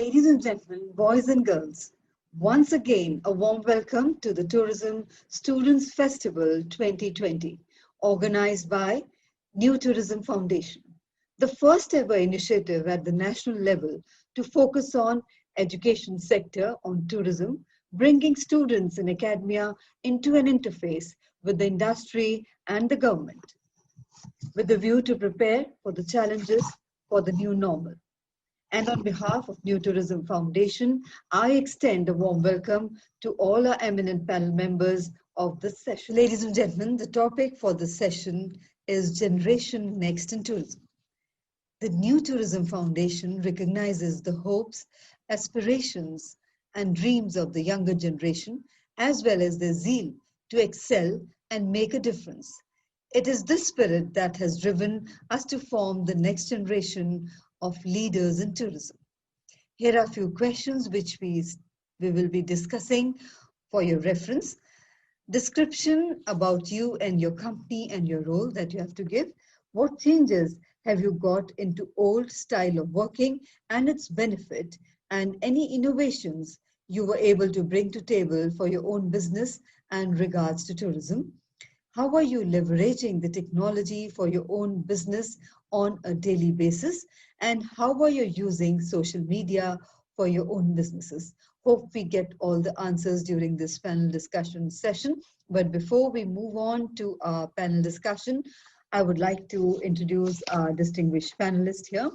Ladies and gentlemen, boys and girls, once again a warm welcome to the Tourism Students Festival 2020, organized by New Tourism Foundation, the first ever initiative at the national level to focus on education sector on tourism, bringing students in academia into an interface with the industry and the government, with the view to prepare for the challenges for the new normal. And on behalf of New Tourism Foundation, I extend a warm welcome to all our eminent panel members of this session. Ladies and gentlemen, the topic for this session is Generation Next in Tourism. The New Tourism Foundation recognizes the hopes, aspirations, and dreams of the younger generation, as well as their zeal to excel and make a difference. It is this spirit that has driven us to form the next generation of leaders in tourism. Here are a few questions which we will be discussing for your reference. Description about you and your company and your role that you have to give. What changes have you got into old style of working and its benefit, and any innovations you were able to bring to table for your own business and regards to tourism? How are you leveraging the technology for your own business on a daily basis? And how are you using social media for your own businesses? Hope we get all the answers during this panel discussion session. But before we move on to our panel discussion, I would like to introduce our distinguished panelists here.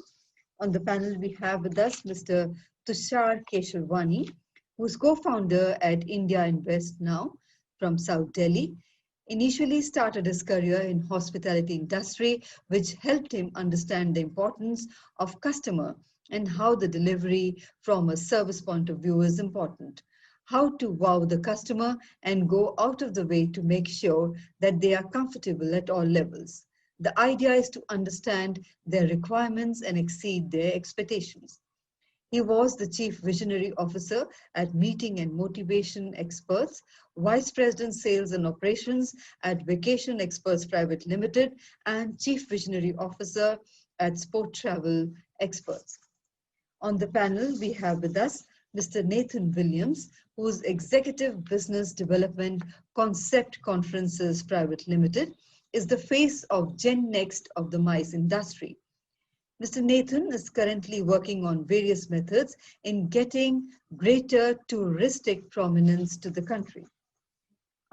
On the panel, we have with us Mr. Tushar Keshavani, who's co-founder at India Invest Now from South Delhi. Initially started his career in hospitality industry, which helped him understand the importance of customer and how the delivery from a service point of view is important. How to wow the customer and go out of the way to make sure that they are comfortable at all levels. The idea is to understand their requirements and exceed their expectations. He was the Chief Visionary Officer at Meeting and Motivation Experts, Vice President Sales and Operations at Vacation Experts Private Limited, and Chief Visionary Officer at Sport Travel Experts. On the panel, we have with us Mr. Nathan Williams, who is Executive Business Development Concept Conferences Private Limited, is the face of Gen Next of the MICE industry. Mr. Nathan is currently working on various methods in getting greater touristic prominence to the country.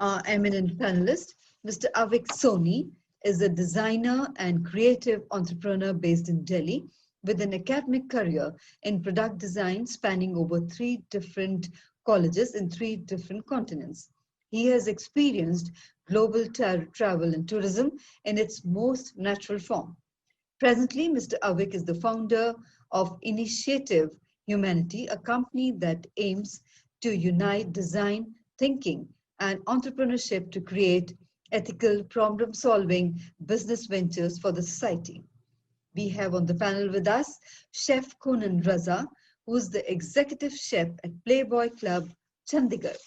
Our eminent panelist, Mr. Avik Soni, is a designer and creative entrepreneur based in Delhi with an academic career in product design spanning over 3 different colleges in 3 different continents. He has experienced global travel and tourism in its most natural form. Presently, Mr. Avik is the founder of Initiative Humanity, a company that aims to unite design, thinking, and entrepreneurship to create ethical problem-solving business ventures for the society. We have on the panel with us Chef Conan Raza, who is the executive chef at Playboy Club, Chandigarh.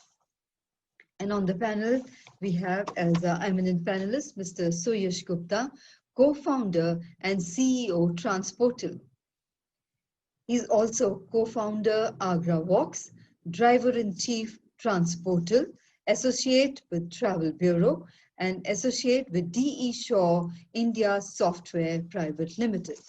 And on the panel, we have as our eminent panelist, Mr. Suyash Gupta, co-founder and CEO Transportal. He's also co-founder Agra Walks, driver-in-chief Transportal, associate with Travel Bureau, and associate with D.E. Shaw India Software Private Limited.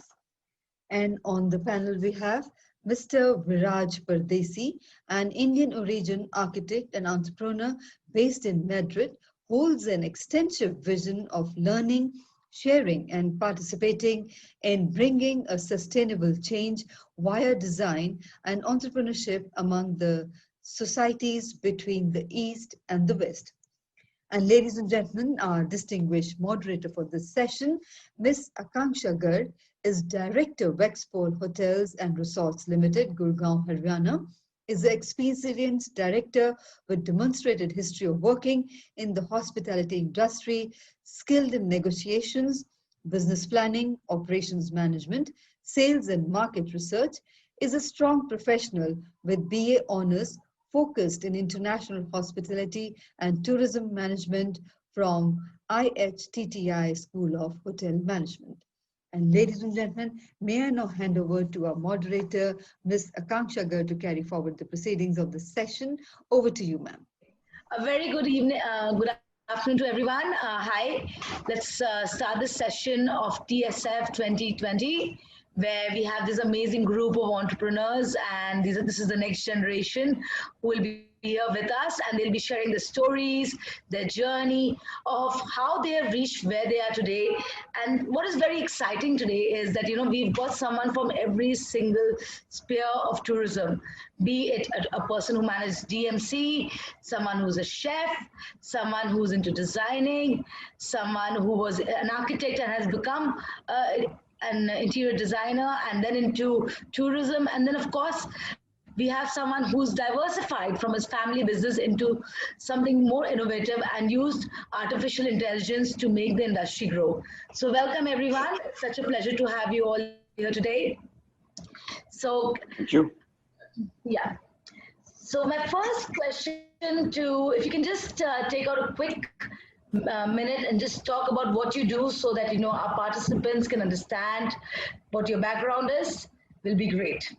And on the panel we have Mr. Viraj Pardesi, an Indian origin architect and entrepreneur based in Madrid, holds an extensive vision of learning, sharing, and participating in bringing a sustainable change via design and entrepreneurship among the societies between the East and the West. And ladies and gentlemen, our distinguished moderator for this session, Ms. Akanksha Garg, is Director, Wexport Hotels and Resorts Limited, Gurgaon, Haryana, is the experienced director with demonstrated history of working in the hospitality industry, skilled in negotiations, business planning, operations management, sales and market research, is a strong professional with BA honors focused in international hospitality and tourism management from IHTTI School of Hotel Management. And ladies and gentlemen, may I now hand over to our moderator, Ms. Akanksha Gar, to carry forward the proceedings of the session. Over to you, ma'am. A very good evening, good afternoon to everyone. Hi, let's start this session of TSF 2020, where we have this amazing group of entrepreneurs, and this is the next generation who will be here with us, and they'll be sharing the stories, their journey of how they have reached where they are today. And what is very exciting today is that we've got someone from every single sphere of tourism, be it a person who manages DMC, someone who's a chef, someone who's into designing, someone who was an architect and has become an interior designer, and then into tourism. And then, of course, we have someone who's diversified from his family business into something more innovative and used artificial intelligence to make the industry grow. So welcome, everyone. It's such a pleasure to have you all here today. So thank you. Yeah. So my first question to, if you can just take out a quick minute and just talk about what you do so that our participants can understand what your background is, will be great.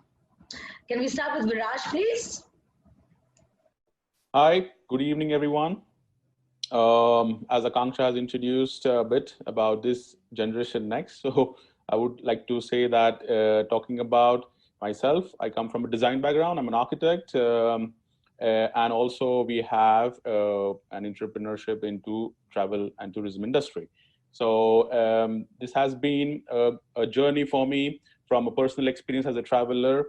Can we start with Viraj, please? Hi, good evening, everyone. As Akanksha has introduced a bit about this generation next, so I would like to say that talking about myself, I come from a design background. I'm an architect, and also we have an entrepreneurship into travel and tourism industry. So this has been a journey for me from a personal experience as a traveler,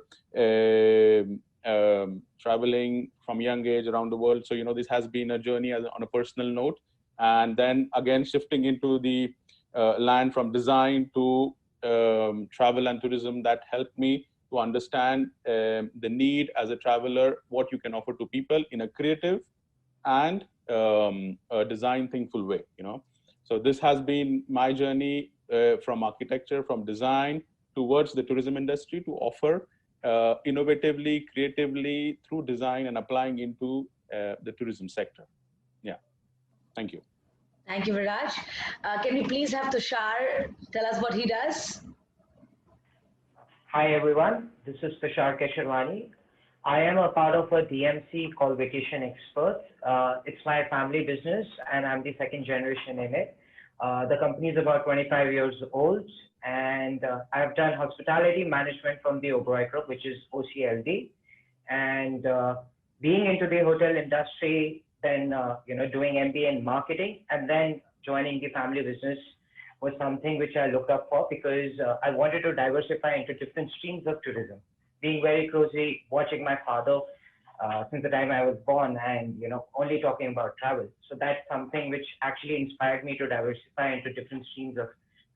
traveling from young age around the world. So, this has been a journey on a personal note. And then again, shifting into the land from design to travel and tourism, that helped me to understand the need as a traveler, what you can offer to people in a creative and a design thinkful way, So this has been my journey from architecture, from design towards the tourism industry to offer innovatively, creatively through design and applying into the tourism sector. Yeah, thank you. Thank you, Viraj. Can we please have Tushar tell us what he does? Hi everyone, this is Tushar Kesharwani. I am a part of a DMC called Vacation Experts. It's my family business and I'm the second generation in it. The company is about 25 years old, and I've done hospitality management from the Oberoi Group, which is OCLD. And being into the hotel industry, then doing MBA in marketing, and then joining the family business was something which I looked up for because I wanted to diversify into different streams of tourism. Being very closely watching my father since the time I was born, and only talking about travel. So that's something which actually inspired me to diversify into different streams of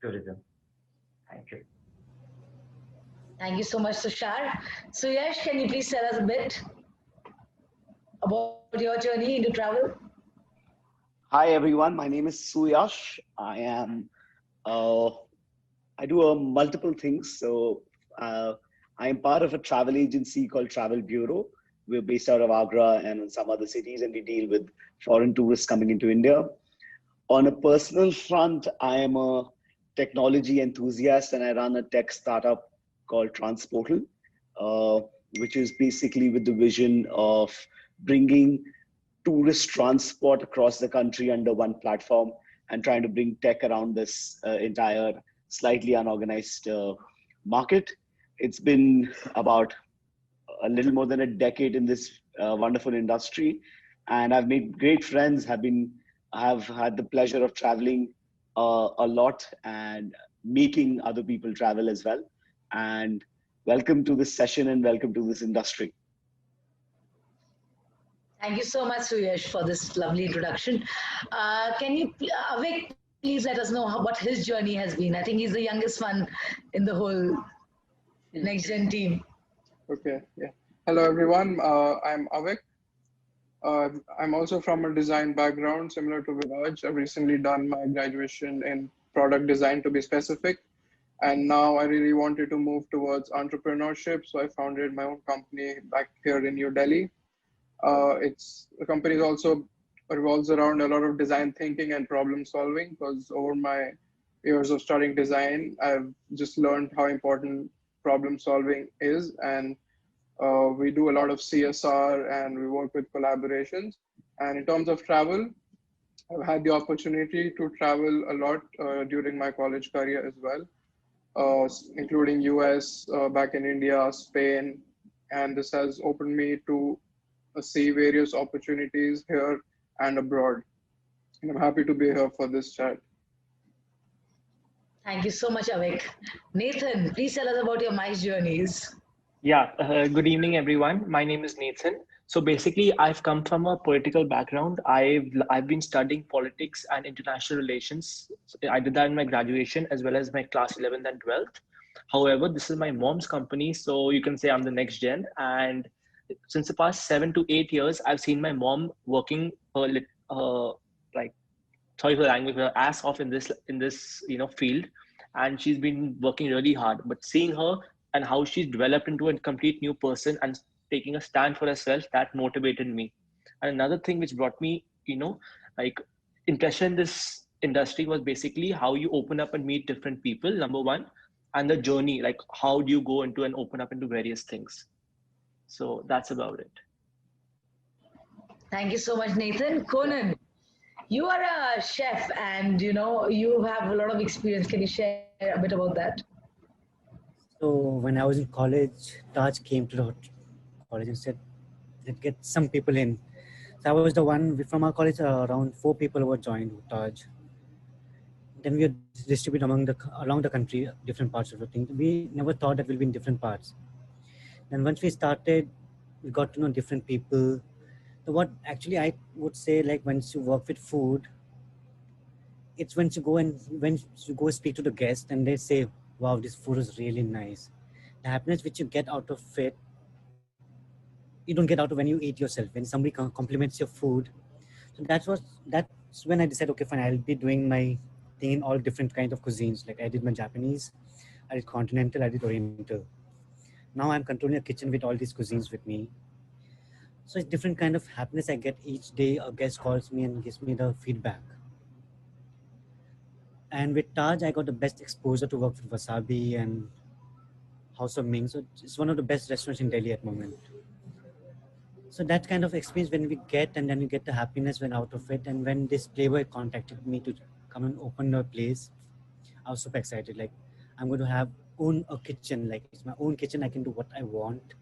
tourism. Thank you. Thank you so much, Tushar. So Yash, can you please tell us a bit about your journey into travel? Hi everyone, my name is Suyash. I do multiple things. So I am part of a travel agency called Travel Bureau. We're based out of Agra and in some other cities, and we deal with foreign tourists coming into India. On a personal front, I am a technology enthusiast and I run a tech startup called Transportal, which is basically with the vision of bringing tourist transport across the country under one platform and trying to bring tech around this entire slightly unorganized market. It's been about a little more than a decade in this wonderful industry, and I've made great friends. Have had the pleasure of traveling a lot and making other people travel as well. And welcome to this session and welcome to this industry. Thank you so much, Suyash, for this lovely introduction. Can you, Avik, please let us know what his journey has been? I think he's the youngest one in the whole Next Gen team. Okay, yeah. Hello, everyone. I'm Avik. I'm also from a design background, similar to Viraj. I've recently done my graduation in product design, to be specific. And now I really wanted to move towards entrepreneurship. So I founded my own company back here in New Delhi. The company is also revolves around a lot of design thinking and problem solving, because over my years of studying design, I've just learned how important problem solving is. And we do a lot of CSR and we work with collaborations. And in terms of travel, I've had the opportunity to travel a lot during my college career as well, including US, back in India, Spain, and this has opened me to see various opportunities here and abroad. And I'm happy to be here for this chat. Thank you so much, Avik. Nathan, please tell us about your MICE journeys. Yeah, good evening, everyone. My name is Nathan. So basically, I've come from a political background. I've been studying politics and international relations. I did that in my graduation as well as my class 11th and 12th. However, this is my mom's company, so you can say I'm the next gen. And since the past 7 to 8 years, I've seen my mom working like, sorry for the language, her ass off in this field, and she's been working really hard. But seeing her and how she's developed into a complete new person and taking a stand for herself, that motivated me. And another thing which brought me, like interest in this industry was basically how you open up and meet different people, number one, and the journey, like how do you go into and open up into various things. So that's about it. Thank you so much, Nathan. Conan, you are a chef and you have a lot of experience. Can you share a bit about that? So when I was in college, Taj came to the college and said, let's get some people in. So I was the one from our college, around 4 people were joined Taj. Then we were distributed along the country, different parts of the thing. We never thought that we'll be in different parts. Then once we started, we got to know different people. So what actually I would say, like once you work with food, it's when you go speak to the guest and they say, wow, this food is really nice. The happiness which you get out of it, you don't get out of when you eat yourself. When somebody compliments your food, so that's when I decided, okay, fine, I'll be doing my thing in all different kinds of cuisines. Like I did my Japanese, I did continental, I did Oriental. Now I'm controlling a kitchen with all these cuisines with me. So it's different kind of happiness I get each day. A guest calls me and gives me the feedback. And with Taj, I got the best exposure to work with Wasabi and House of Ming. So it's one of the best restaurants in Delhi at the moment. So that kind of experience when we get, and then you get the happiness when out of it. And when this Playboy contacted me to come and open a place, I was super excited. Like I'm going to own a kitchen. Like it's my own kitchen. I can do what I want,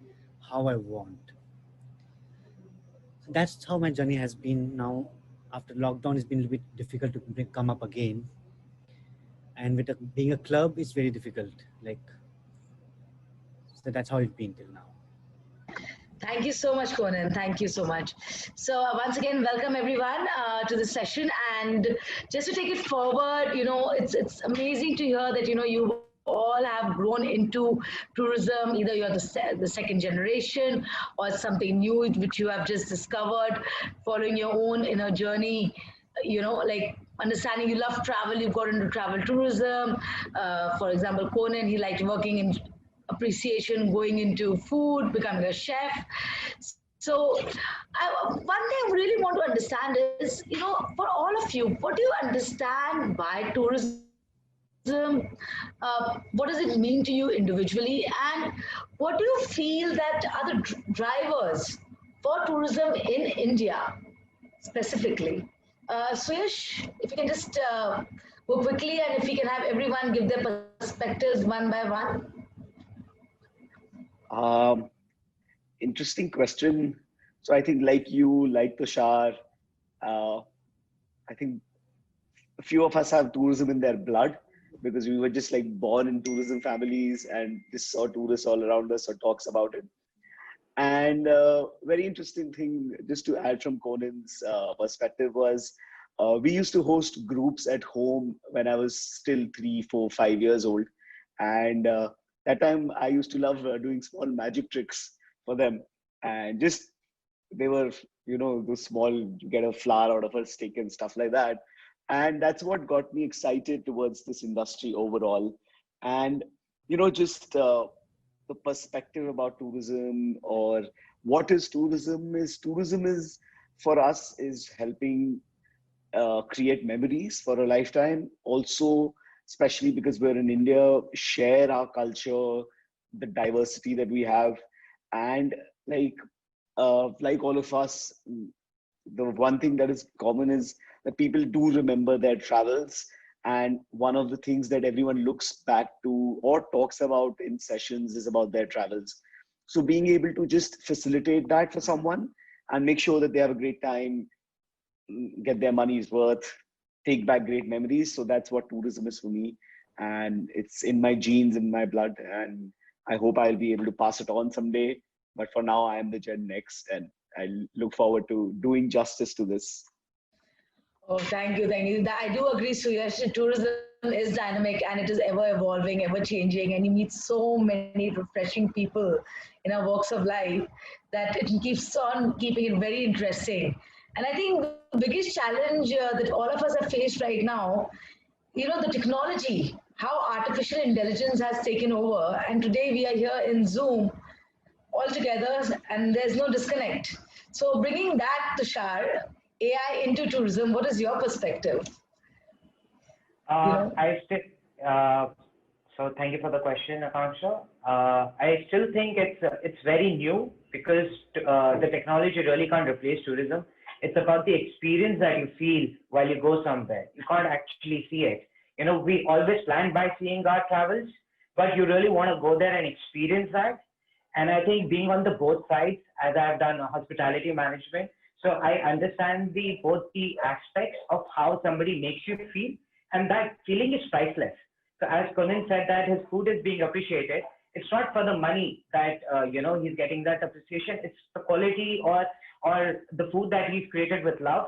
how I want. So that's how my journey has been now. After lockdown, it's been a little bit difficult to come up again. And with being a club, it's very difficult. Like, so that's how it's been till now. Thank you so much, Conan. Thank you so much. So once again, welcome everyone to the session. And just to take it forward, it's amazing to hear that, you all have grown into tourism. Either you're the second generation or something new which you have just discovered, following your own inner journey, like understanding you love travel, you got into travel tourism. For example, Conan, he liked working in appreciation, going into food, becoming a chef. So one thing I really want to understand is, for all of you, what do you understand by tourism? What does it mean to you individually? And what do you feel that are the drivers for tourism in India specifically? Suyash, if you can just go quickly, and if we can have everyone give their perspectives one by one. Interesting question. So I think like you, like Tushar, I think a few of us have tourism in their blood because we were just like born in tourism families and just saw tourists all around us or talks about it. And very interesting thing, just to add from Conan's perspective, was we used to host groups at home when I was still 3, 4, 5 years old. And that time I used to love doing small magic tricks for them. And just, they were, those small, you get a flower out of a stick and stuff like that. And that's what got me excited towards this industry overall. And, just the perspective about tourism, or what is tourism is for us is helping create memories for a lifetime. Also especially because we're in India, share our culture, the diversity that we have, and like all of us, the one thing that is common is that people do remember their travels. And one of the things that everyone looks back to or talks about in sessions is about their travels. So being able to just facilitate that for someone and make sure that they have a great time, get their money's worth, take back great memories. So that's what tourism is for me. And it's in my genes, in my blood. And I hope I'll be able to pass it on someday. But for now, I am the Gen Next, and I look forward to doing justice to this. Oh, thank you, thank you. I do agree, Suyash. Tourism is dynamic and it is ever evolving, ever changing, and you meet so many refreshing people in our walks of life that it keeps on keeping it very interesting. And I think the biggest challenge that all of us are faced right now, the technology, how artificial intelligence has taken over, and today we are here in Zoom all together, and there's no disconnect. So bringing that, Tushar, AI into tourism, what is your perspective? So thank you for the question, Akanksha. I still think it's very new because the technology really can't replace tourism. It's about the experience that you feel while you go somewhere. You can't actually see it. We always plan by seeing our travels, but you really want to go there and experience that. And I think being on the both sides, as I've done hospitality management, so I understand both the aspects of how somebody makes you feel, and that feeling is priceless. So as Kunal said that his food is being appreciated, it's not for the money that he's getting that appreciation. It's the quality or the food that he's created with love,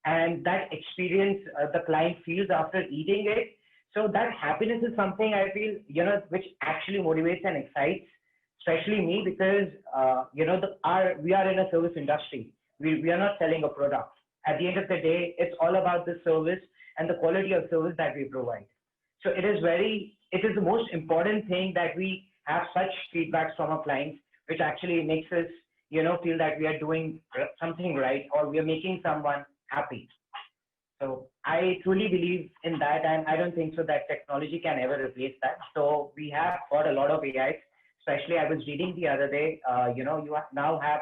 and that experience the client feels after eating it. So that happiness is something I feel which actually motivates and excites, especially me, because we are in a service industry. We are not selling a product. At the end of the day, it's all about the service and the quality of service that we provide. So it is the most important thing that we have such feedbacks from our clients, which actually makes us, feel that we are doing something right or we are making someone happy. So I truly believe in that, and I don't think so that technology can ever replace that. So we have got a lot of AIs. Especially, I was reading the other day, you now have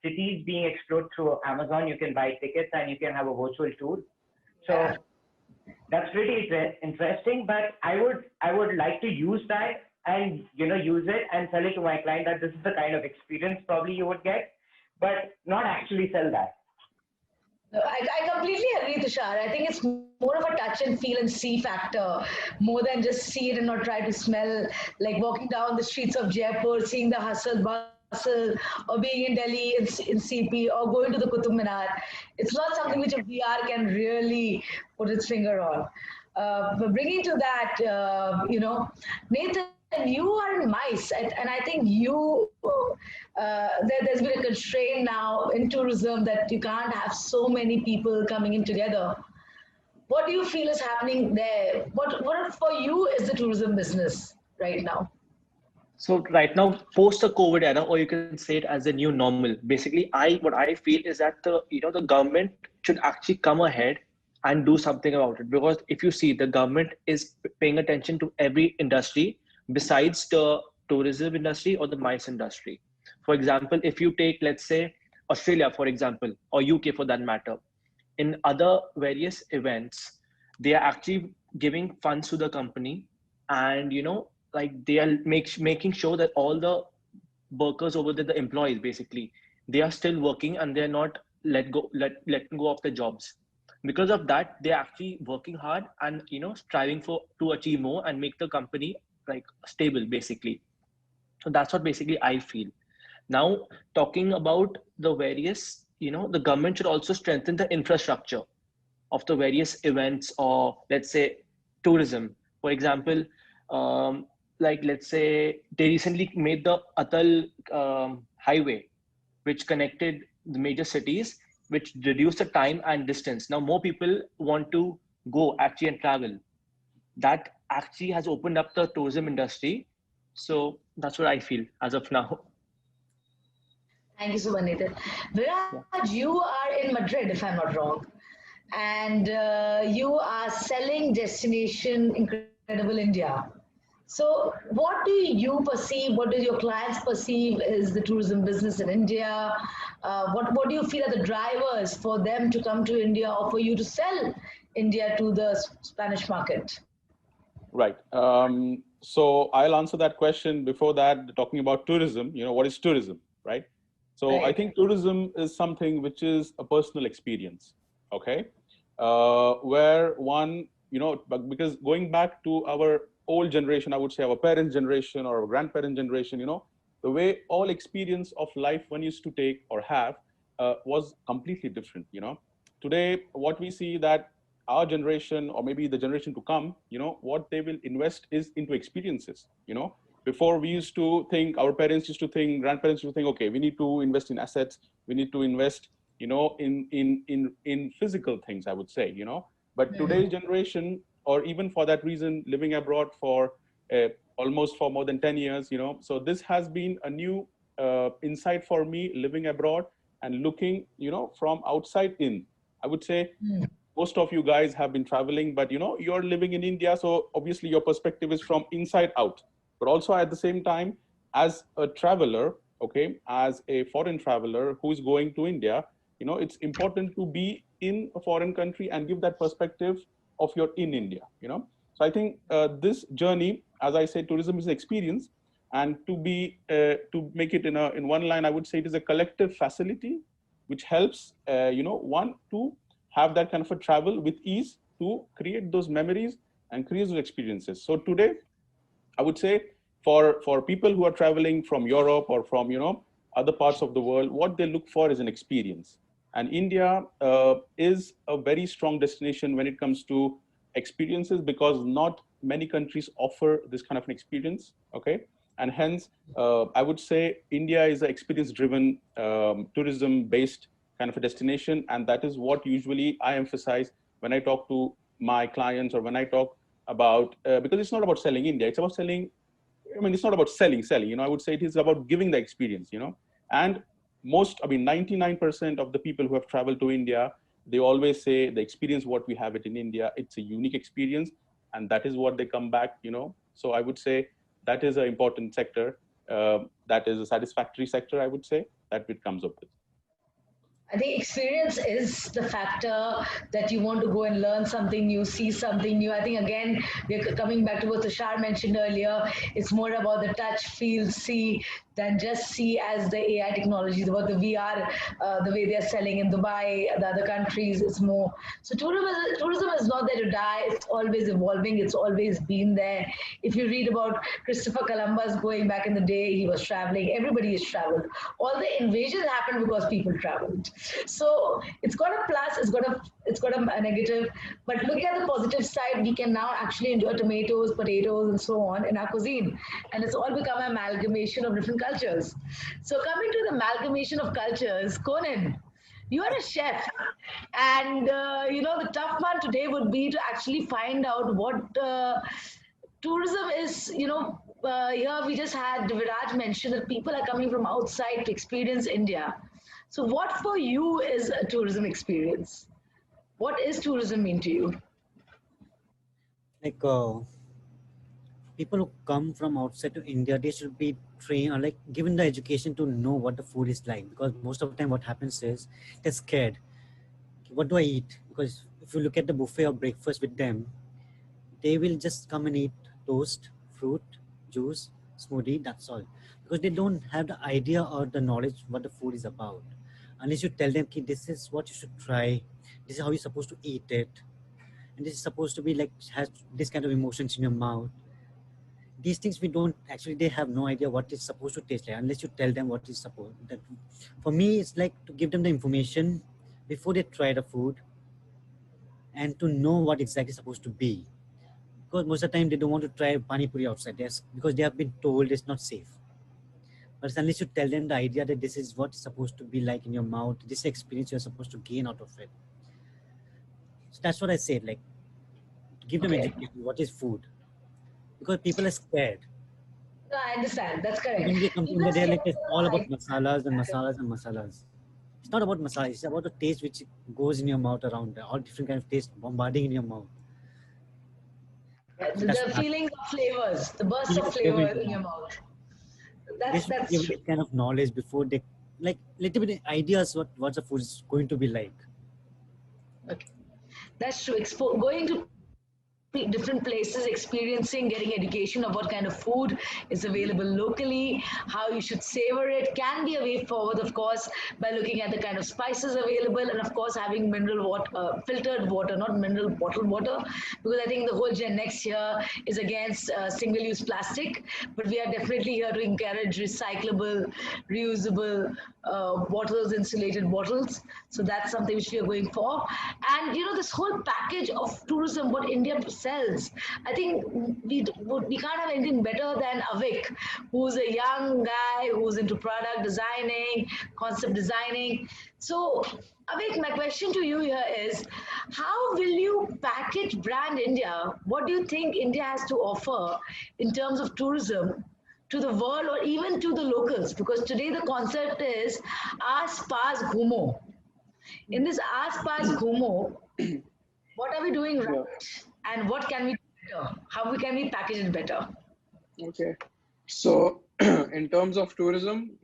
cities being explored through Amazon. You can buy tickets and you can have a virtual tour. So that's pretty interesting. But I would like to use that and use it and sell it to my client that this is the kind of experience probably you would get, but not actually sell that. I completely agree, Tushar. I think it's more of a touch and feel and see factor, more than just see it and not try to smell, like walking down the streets of Jaipur, seeing the hustle, bustle, or being in Delhi in CP, or going to the Qutub Minar. It's not something which a VR can really put its finger on. But bringing to that, Nathan, you are in MICE, and I think there's been a constraint now in tourism that you can't have so many people coming in together. What do you feel is happening there? What for you is the tourism business right now? So right now, post the COVID era, or you can say it as a new normal. Basically, what I feel is that the government should actually come ahead and do something about it. Because if you see, the government is paying attention to every industry besides the tourism industry or the MICE industry. For example, if you take, let's say, Australia, for example, or UK for that matter, in other various events, they are actually giving funds to the company, and they are making sure that all the workers over there, the employees basically, they are still working and they're not letting go of their jobs. Because of that, they're actually working hard and striving to achieve more and make the company stable basically. So that's what basically I feel. Now, talking about the various, the government should also strengthen the infrastructure of the various events, or let's say tourism. For example, let's say they recently made the Atal highway, which connected the major cities, which reduced the time and distance. Now more people want to go actually and travel. That actually has opened up the tourism industry. So that's what I feel as of now. Thank you so much, Nathan. Viraj, you are in Madrid, if I'm not wrong, and you are selling destination incredible India. So what do you perceive, what do your clients perceive is the tourism business in India? What do you feel are the drivers for them to come to India or for you to sell India to the Spanish market? Right. So I'll answer that question. Before that, talking about tourism, what is tourism, right? So I think tourism is something which is a personal experience, okay? Where one, because going back to our old generation, I would say our parents' generation or our grandparents' generation, the way all experience of life one used to take or have was completely different, Today, what we see that our generation or maybe the generation to come, what they will invest is into experiences, Before we used to think, our parents used to think, grandparents used to think, okay, we need to invest in assets, we need to invest, in physical things, I would say, But today's generation, or even for that reason, living abroad for almost for more than 10 years, so this has been a new insight for me, living abroad and looking, from outside in. I would say most of you guys have been traveling, but you're living in India, so obviously your perspective is from inside out. But also at the same time, as a traveler, okay, as a foreign traveler who is going to India, it's important to be in a foreign country and give that perspective of you're in India, So I think this journey, as I said, tourism is an experience, and to make it in one line, I would say it is a collective facility which helps, one to have that kind of a travel with ease to create those memories and create those experiences. So today, I would say for people who are traveling from Europe or from, other parts of the world, what they look for is an experience. And India is a very strong destination when it comes to experiences, because not many countries offer this kind of an experience, okay? And hence, I would say India is an experience-driven, tourism-based kind of a destination. And that is what usually I emphasize when I talk to my clients, or when I talk about, because it's not about selling India, it's about selling, it's not about selling, I would say it is about giving the experience, And 99% of the people who have traveled to India, they always say the experience, what we have it in India, it's a unique experience. And that is what they come back, So I would say that is an important sector. That is a satisfactory sector, I would say, that it comes up with. I think experience is the factor that you want to go and learn something new, see something new. I think, again, we're coming back to what Tushar mentioned earlier. It's more about the touch, feel, see, than just see as the AI technologies, about the VR, the way they're selling in Dubai, the other countries. It's more. So tourism is not there to die. It's always evolving. It's always been there. If you read about Christopher Columbus going back in the day, he was traveling. Everybody has traveled. All the invasions happened because people traveled. So it's got a plus, it's got a negative. But looking at the positive side, we can now actually enjoy tomatoes, potatoes, and so on in our cuisine. And it's all become an amalgamation of different cultures. So coming to the amalgamation of cultures, Conan, you are a chef, and the tough one today would be to actually find out what tourism is. Here we just had Viraj mention that people are coming from outside to experience India. So what for you is a tourism experience? What is tourism mean to you? Like people who come from outside to India, they should be trained or like given the education to know what the food is like, because most of the time what happens is they're scared. What do I eat? Because if you look at the buffet or breakfast with them, they will just come and eat toast, fruit, juice, smoothie, that's all. Because they don't have the idea or the knowledge what the food is about. Unless you tell them, this is what you should try, this is how you're supposed to eat it, and this is supposed to be like, has this kind of emotions in your mouth. These things we don't actually, they have no idea what it's supposed to taste like unless you tell them what is supposed. That, for me, it's like to give them the information before they try the food and to know what exactly it's supposed to be. Because most of the time they don't want to try pani puri outside because they have been told it's not safe. But unless you tell them the idea that this is what it's supposed to be like in your mouth, this experience you're supposed to gain out of it. So that's what I said, like, give them education, what is food? Because people are scared. No, I understand. That's correct. When they come to India, they're like, it's all about masalas and masalas and masalas. It's not about masala. It's about the taste which goes in your mouth around, all different kind of taste bombarding in your mouth. The feelings of flavors, the burst of flavor in your mouth. That's give true. this kind of knowledge before they, like, little bit ideas what the food is going to be like. Okay, that's true. Going to different places, experiencing, getting education of what kind of food is available locally, how you should savor it can be a way forward, of course, by looking at the kind of spices available, and of course having mineral water, filtered water, not mineral bottled water, because I think the whole gen next year is against single-use plastic, but we are definitely here to encourage recyclable, reusable bottles, insulated bottles. So that's something which we are going for. And this whole package of tourism, what India sells, I think we can't have anything better than Avik, who's a young guy who's into product designing, concept designing. So Avik, my question to you here is, how will you package brand India? What do you think India has to offer in terms of tourism to the world or even to the locals? Because today the concept is Aas Paas Ghumo. In this Aas Paas Ghumo, what are we doing right and what can we do better? How can we package it better? Okay. So in terms of tourism,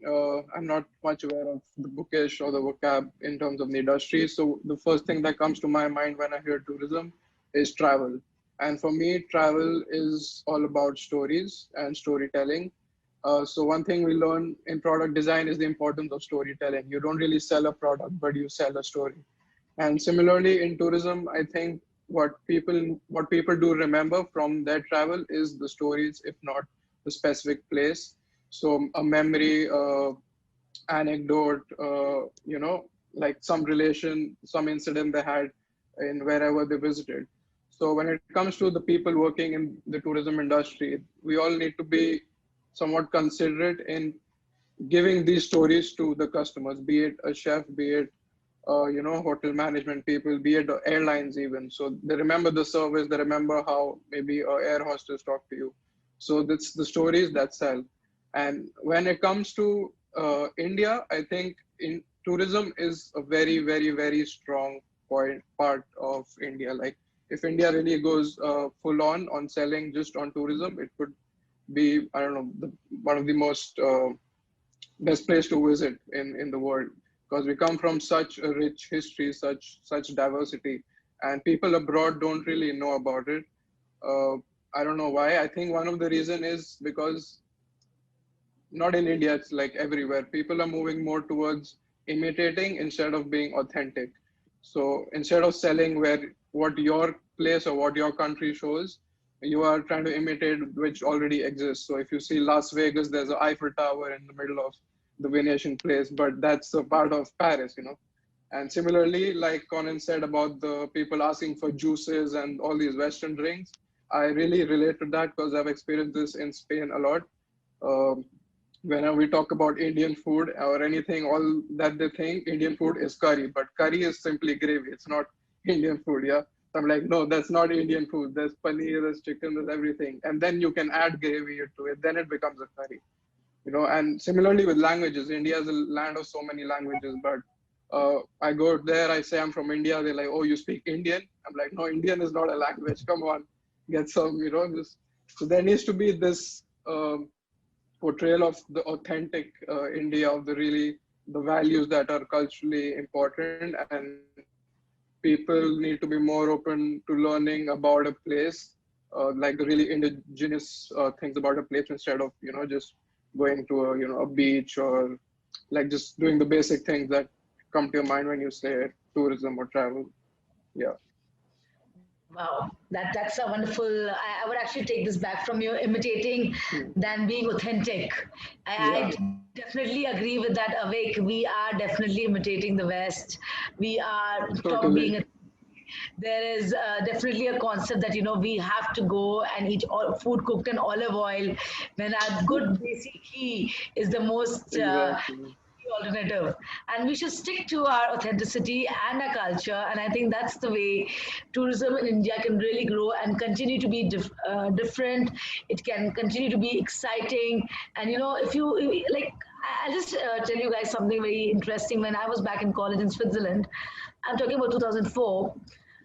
I'm not much aware of the bookish or the vocab in terms of the industry. So the first thing that comes to my mind when I hear tourism is travel. And for me, travel is all about stories and storytelling. So one thing we learn in product design is the importance of storytelling. You don't really sell a product, but you sell a story. And similarly in tourism, I think what people do remember from their travel is the stories, if not the specific place. So a memory, anecdote, like some relation, some incident they had in wherever they visited. So when it comes to the people working in the tourism industry, we all need to be somewhat considerate in giving these stories to the customers, be it a chef, be it hotel management people, be it airlines even. So they remember the service, they remember how maybe an air hostess talked to you. So that's the stories that sell. And when it comes to India, I think in tourism is a very, very, very strong part of India. Like if India really goes full on selling just on tourism, it could be, I don't know, one of the most best place to visit in the world, because we come from such a rich history, such diversity, and people abroad don't really know about it. I don't know why. I think one of the reason is because not in India, it's like everywhere. People are moving more towards imitating instead of being authentic. So instead of selling what your place or what your country shows, you are trying to imitate which already exists. So if you see Las Vegas, there's an Eiffel Tower in the middle of the Venetian place, but that's a part of Paris, And similarly, like Conan said about the people asking for juices and all these Western drinks, I really relate to that because I've experienced this in Spain a lot. Whenever we talk about Indian food or anything, all that they think Indian food is curry, but curry is simply gravy. It's not Indian food, yeah. So I'm like, no, that's not Indian food. There's paneer, there's chicken, there's everything. And then you can add gravy to it. Then it becomes a curry. And similarly with languages, India is a land of so many languages, but I go there, I say I'm from India, they're like, oh, you speak Indian? I'm like, no, Indian is not a language, come on, get some, so there needs to be this portrayal of the authentic India, of the values that are culturally important, and people need to be more open to learning about a place, like the really indigenous things about a place, instead of, just going to a beach, or like just doing the basic things that come to your mind when you say tourism or travel. Yeah. Wow, that's a wonderful. I would actually take this back from you, imitating than being authentic. I definitely agree with that, Avik. We are definitely imitating the West. We are being. There is definitely a concept that we have to go and eat food cooked in olive oil, when our good basic ghee is the most alternative, and we should stick to our authenticity and our culture. And I think that's the way tourism in India can really grow and continue to be different. It can continue to be exciting. And if you like, I'll just tell you guys something very interesting. When I was back in college in Switzerland, I'm talking about 2004,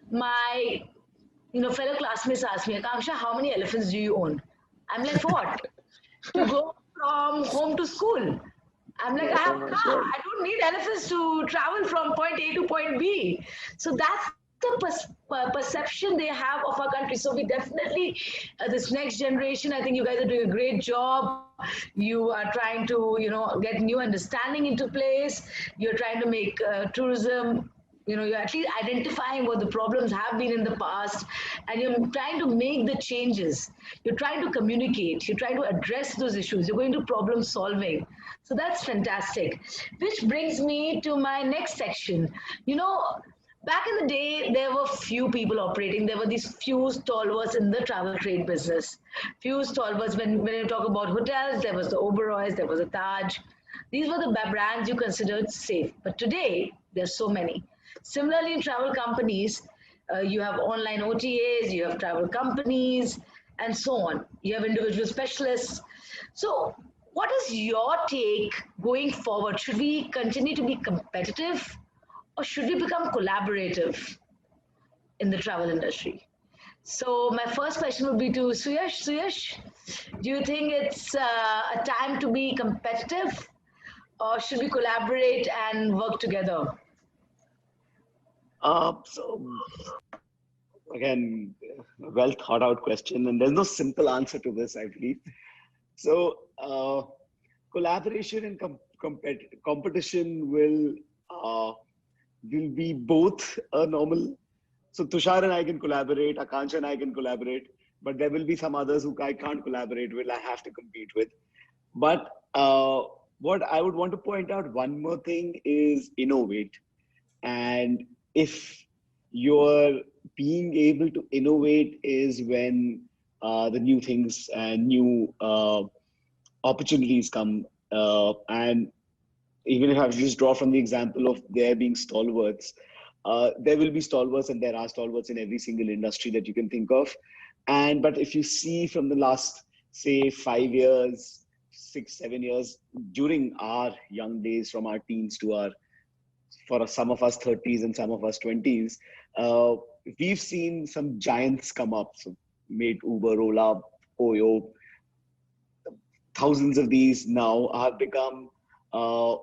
my fellow classmates ask me, Akanksha, how many elephants do you own? I'm like, for what? To go from home to school. I'm like, I have a car. I don't need elephants to travel from point A to point B. So that's the perception they have of our country. So we definitely, this next generation, I think you guys are doing a great job. You are trying to, get new understanding into place. You're trying to make tourism, you're at least identifying what the problems have been in the past, and you're trying to make the changes. You're trying to communicate. You're trying to address those issues. You're going to problem solving. So that's fantastic. Which brings me to my next section. Back in the day, there were few people operating. There were these few stalwarts in the travel trade business. Few stalwarts. When you talk about hotels, there was the Oberois, there was the Taj. These were the brands you considered safe. But today, there's so many. Similarly, in travel companies, you have online OTAs, you have travel companies, and so on. You have individual specialists. So what is your take going forward? Should we continue to be competitive, or should we become collaborative in the travel industry? So my first question would be to Suyash. Suyash, do you think it's a time to be competitive, or should we collaborate and work together? So again, well thought out question, and there's no simple answer to this, I believe. So collaboration and competition will be both normal. So Tushar and I can collaborate, Akansha and I can collaborate, but there will be some others who I can't collaborate with, I have to compete with. But what I would want to point out, one more thing is innovate. And if you're being able to innovate is when the new things and new opportunities come. And even if I just draw from the example of there being stalwarts, there will be stalwarts, and there are stalwarts in every single industry that you can think of. But if you see from the last, say, 5 years, 6, 7 years, during our young days, from our teens to for some of us 30s and some of us 20s, we've seen some giants come up. So made Uber, Ola, Oyo. Thousands of these now have become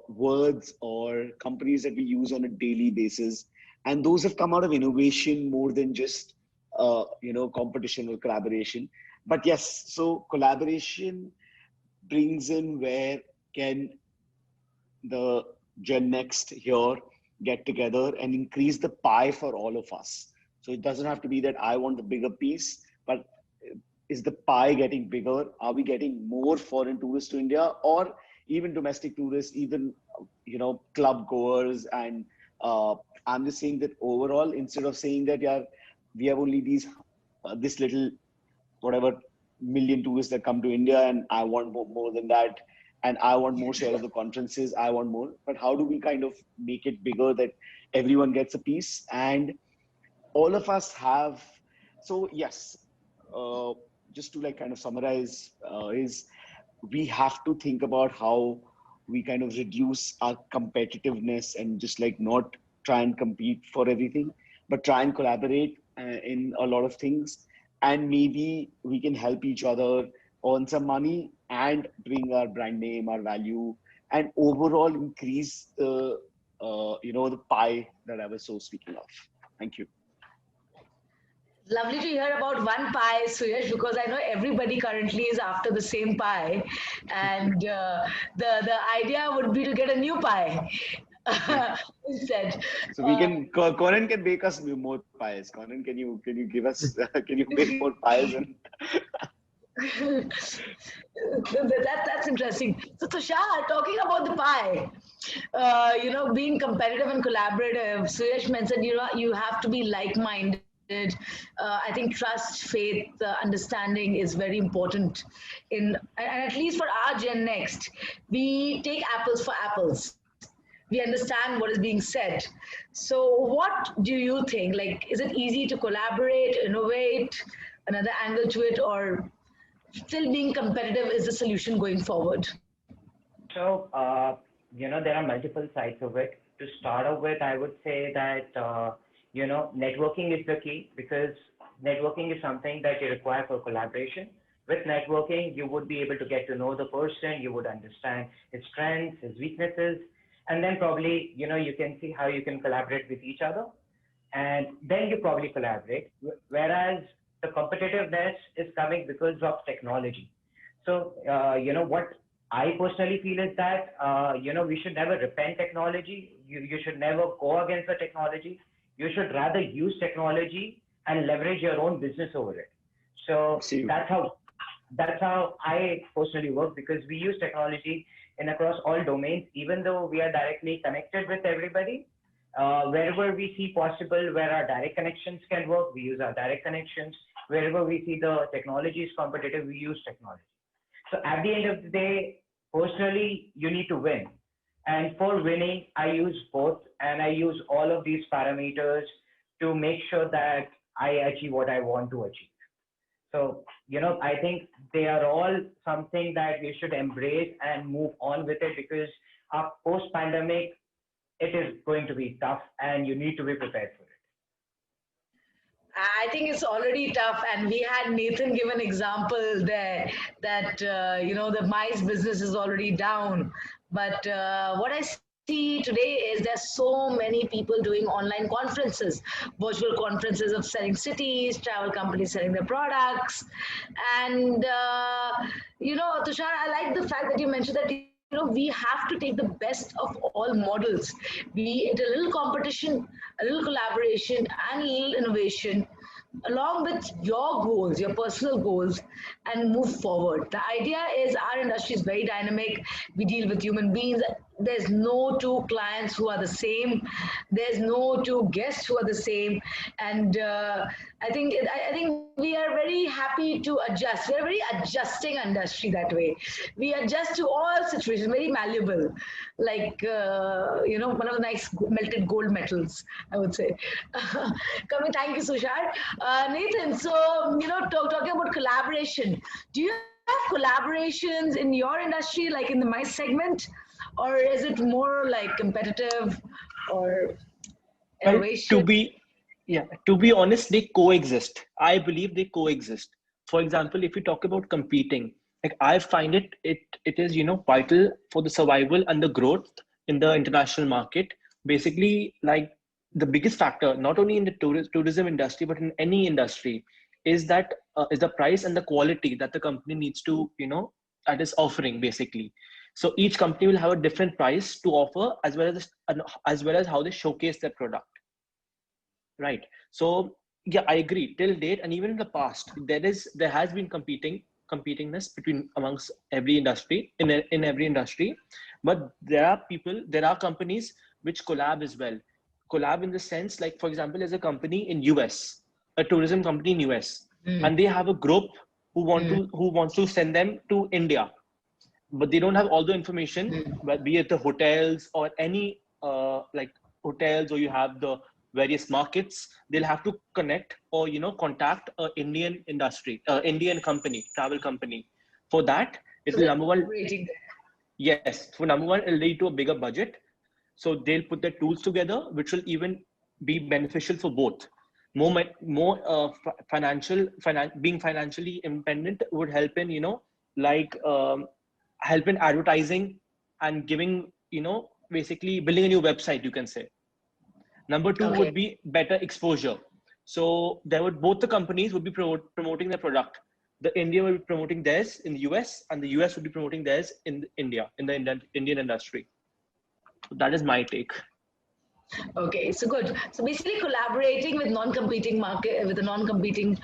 words or companies that we use on a daily basis. And those have come out of innovation more than just, competition or collaboration. But yes, so collaboration brings in where can the Gen Next here get together and increase the pie for all of us. So it doesn't have to be that I want the bigger piece, but is the pie getting bigger? Are we getting more foreign tourists to India, or even domestic tourists, even, club goers? And I'm just saying that overall, instead of saying that, yeah, we have only this little, whatever, million tourists that come to India, and I want more than that, and I want more share of the conferences, I want more. But how do we kind of make it bigger that everyone gets a piece? And all of us have, so yes, just to kind of summarize, is we have to think about how we kind of reduce our competitiveness and just not try and compete for everything, but try and collaborate in a lot of things. And maybe we can help each other earn some money and bring our brand name, our value, and overall increase the pie that I was so speaking of. Thank you. Lovely to hear about one pie, Suyash, because I know everybody currently is after the same pie, and the idea would be to get a new pie instead. So we can, Conan can bake us more pies. Conan, can you give us, can you bake more pies? And That's interesting. So Tushar, talking about the pie, being competitive and collaborative, Suyash mentioned, you have to be like-minded. I think trust, faith, understanding is very important. And at least for our Gen Next, we take apples for apples. We understand what is being said. So what do you think? Is it easy to collaborate, innovate, another angle to it, or still being competitive is the solution going forward? So, there are multiple sides of it. To start off with, I would say that, networking is the key, because networking is something that you require for collaboration. With networking, you would be able to get to know the person, you would understand his strengths, his weaknesses, and then probably, you can see how you can collaborate with each other. And then you probably collaborate. Whereas the competitiveness is coming because of technology. So, what I personally feel is that, we should never repent technology. You should never go against the technology. You should rather use technology and leverage your own business over it. So that's how I personally work, because we use technology in across all domains, even though we are directly connected with everybody. Wherever we see possible, where our direct connections can work, we use our direct connections. Wherever we see the technology is competitive, we use technology. So at the end of the day, personally, you need to win. And for winning, I use both, and I use all of these parameters to make sure that I achieve what I want to achieve. So, I think they are all something that we should embrace and move on with it, because post-pandemic, it is going to be tough and you need to be prepared for it. I think it's already tough, and we had Nathan give an example there that the mice business is already down. But what I see today is there's so many people doing online conferences, virtual conferences of selling cities, travel companies selling their products, and Tushar, I like the fact that you mentioned that we have to take the best of all models, be it a little competition, a little collaboration, and a little innovation, along with your goals, your personal goals, and move forward. The idea is our industry is very dynamic. We deal with human beings. There's no two clients who are the same. There's no two guests who are the same. And I think we are very happy to adjust. We're a very adjusting industry that way. We adjust to all situations, very malleable, like one of the nice melted gold metals, I would say. Thank you, Sushar. Nathan, so talking about collaboration, do you have collaborations in your industry, like in the mice segment, or is it more like competitive or innovation? To be honest, they coexist. I believe they coexist. For example, if you talk about competing, like I find it is vital for the survival and the growth in the international market. Basically, like the biggest factor, not only in the tourism industry but in any industry, is the price and the quality that the company needs to that is offering, basically. So each company will have a different price to offer, as well as how they showcase their product. Right. So yeah, I agree. Till date, and even in the past, there has been competingness amongst every industry in every industry, but there are companies which collab as well. Collab in the sense, like for example, there's a company in US, a tourism company in US, and they have a group who wants to send them to India, but they don't have all the information, be it the hotels or any like hotels, or you have the various markets. They'll have to connect or contact an Indian Indian company, travel company. For that, it will number one. Yes, for number one, it'll lead to a bigger budget. So they'll put their tools together, which will even be beneficial for both. Being financially independent would help in help in advertising and giving basically building a new website, you can say. Number two would be better exposure. So both the companies would be promoting their product. The India will be promoting theirs in the US, and the US would be promoting theirs in India, in the Indian industry. So that is my take. Okay, so good. So basically collaborating with non-competing market, with a non-competing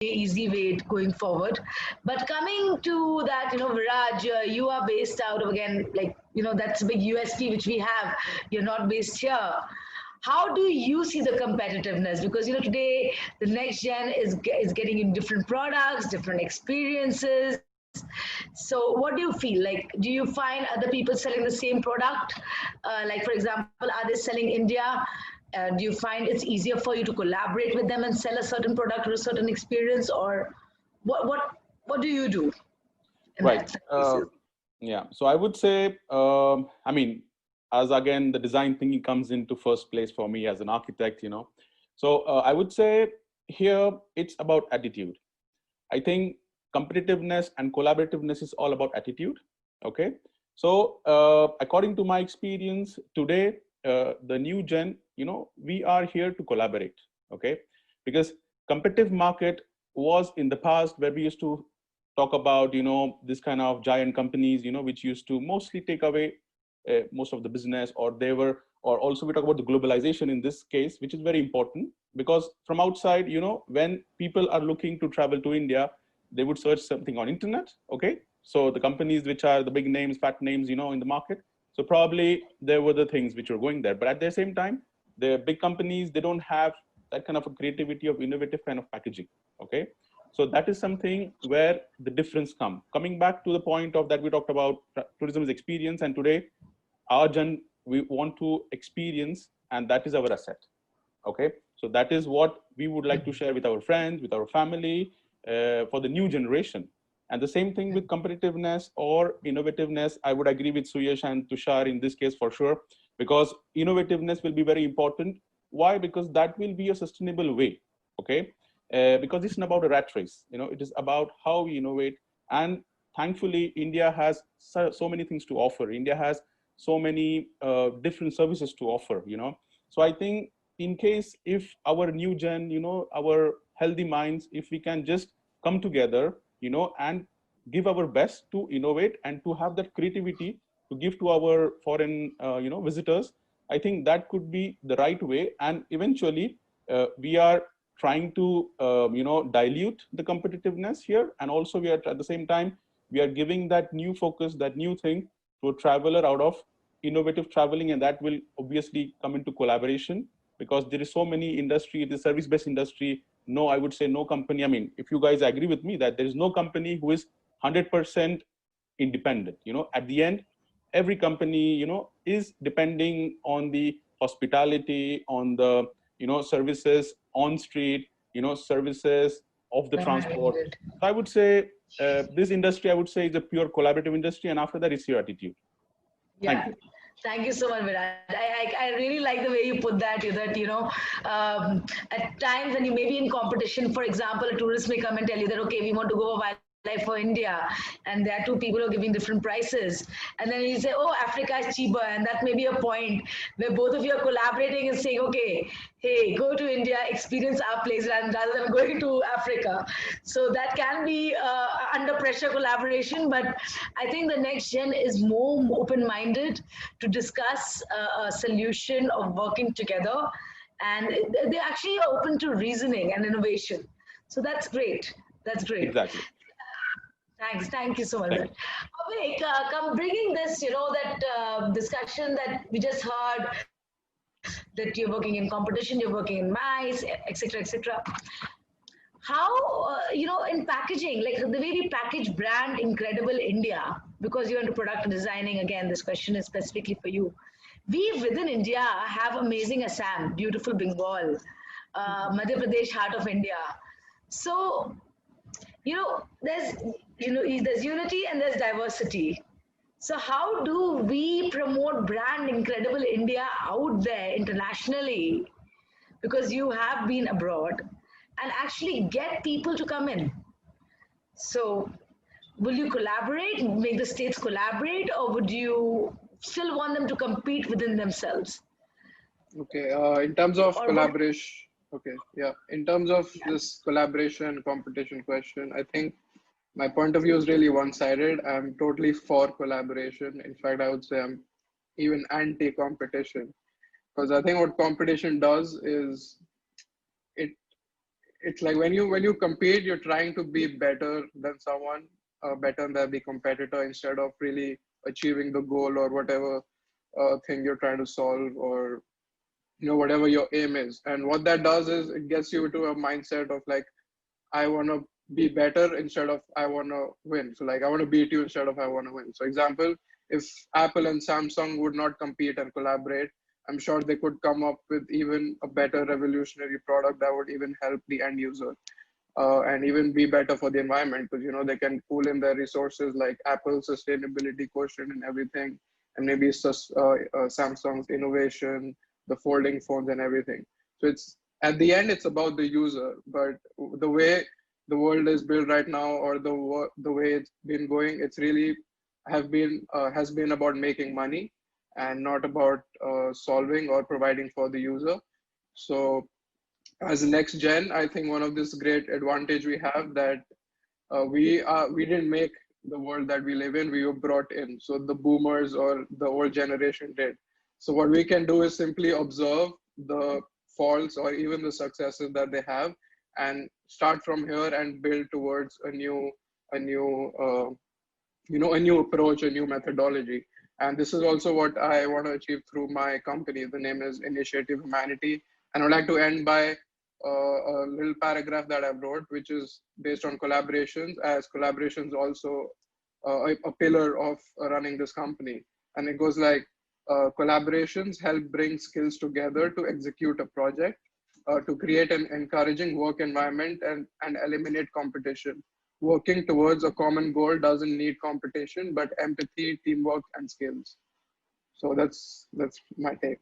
easy way going forward. But coming to that, Viraj, you are based out of, again, like, that's a big USP which we have. You're not based here. How do you see the competitiveness? Because today the next gen is getting in different products, different experiences. So what do you feel? Like, do you find other people selling the same product? Like, for example, are they selling India? Do you find it's easier for you to collaborate with them and sell a certain product or a certain experience, or what do you do? Right. Yeah. So I would say, I mean, as again, the design thinking comes into first place for me as an architect, So I would say here it's about attitude. I think competitiveness and collaborativeness is all about attitude. Okay. So according to my experience today, the new gen, we are here to collaborate. Okay. Because competitive market was in the past where we used to talk about, this kind of giant companies, which used to mostly take away most of the business, or also we talk about the globalization in this case, which is very important, because from outside, when people are looking to travel to India, they would search something on internet. Okay. So the companies which are the big names, fat names, in the market. So probably there were the things which were going there, but at the same time, the big companies, they don't have that kind of a creativity of innovative kind of packaging. Okay. So that is something where the difference comes. Coming back to the point of that we talked about tourism's experience, and today our we want to experience, and that is our asset. Okay, so that is what we would like to share with our friends, with our family, for the new generation. And the same thing with competitiveness or innovativeness. I would agree with Suyash and Tushar in this case for sure, because innovativeness will be very important. Why? Because that will be a sustainable way. Okay, because it's not about a rat race. It is about how we innovate. And thankfully, India has so many things to offer. India has so many different services to offer. So I think in case if our new gen, our healthy minds, if we can just come together, and give our best to innovate and to have that creativity to give to our foreign, visitors, I think that could be the right way. And eventually, we are trying to, dilute the competitiveness here. And also we are at the same time, we are giving that new focus, that new thing to a traveler out of innovative traveling. And that will obviously come into collaboration, because there is so many industry, the service-based industry. No, I would say no company. I mean, if you guys agree with me that there is no company who is 100% independent, at the end, every company, is depending on the hospitality, on the, services on street, services of the transport. So I would say this industry, I would say, is a pure collaborative industry. And after that, it's your attitude. Yeah. Thank you. Thank you so much, Viraj. I really like the way you put that, at times when you may be in competition, for example, a tourist may come and tell you that, okay, we want to go wildlife for India, and there are two people who are giving different prices. And then you say, oh, Africa is cheaper. And that may be a point where both of you are collaborating and saying, okay, hey, go to India, experience our place rather than going to Africa. So that can be under pressure collaboration, but I think the next gen is more open-minded to discuss a solution of working together, and they're actually open to reasoning and innovation. So that's great. That's great. Exactly. Thanks. Thank you so much. Awake, come bringing this, that discussion that we just heard, that you're working in competition, you're working in MICE, etc., etc. How, in packaging, like the way we package brand Incredible India, because you're into product designing, again, this question is specifically for you. We within India have amazing Assam, beautiful Bengal, Madhya Pradesh, heart of India. So, there's unity and there's diversity. So how do we promote brand Incredible India out there internationally? Because you have been abroad, and actually get people to come in. So will you collaborate, make the states collaborate, or would you still want them to compete within themselves? Okay, in terms of collaboration, okay, yeah. In terms of this collaboration competition question, I think my point of view is really one-sided. I'm totally for collaboration. In fact, I would say I'm even anti-competition, because I think what competition does is it's like when you compete, you're trying to be better than someone, better than the competitor, instead of really achieving the goal or whatever thing you're trying to solve, or whatever your aim is. And what that does is it gets you to a mindset of like, I want to be better instead of I want to win. So like, I want to beat you instead of I want to win. So example, if Apple and Samsung would not compete and collaborate, I'm sure they could come up with even a better revolutionary product that would even help the end user, and even be better for the environment, because they can pool in their resources, like Apple's sustainability quotient and everything, and maybe Samsung's innovation, the folding phones and everything. So it's, at the end, it's about the user. But the way the world is built right now, or the way it's been going, it's really has been about making money, and not about solving or providing for the user. So as next gen, I think one of this great advantage we have, that we didn't make the world that we live in, we were brought in. So the boomers or the old generation did. So what we can do is simply observe the faults or even the successes that they have, and start from here and build towards a new approach, a new methodology. And this is also what I want to achieve through my company. The name is Initiative Humanity. And I'd like to end by a little paragraph that I wrote, which is based on collaborations, as collaborations also a pillar of running this company. And it goes like, collaborations help bring skills together to execute a project, to create an encouraging work environment, and eliminate competition. Working towards a common goal doesn't need competition, but empathy, teamwork, and skills. So that's my take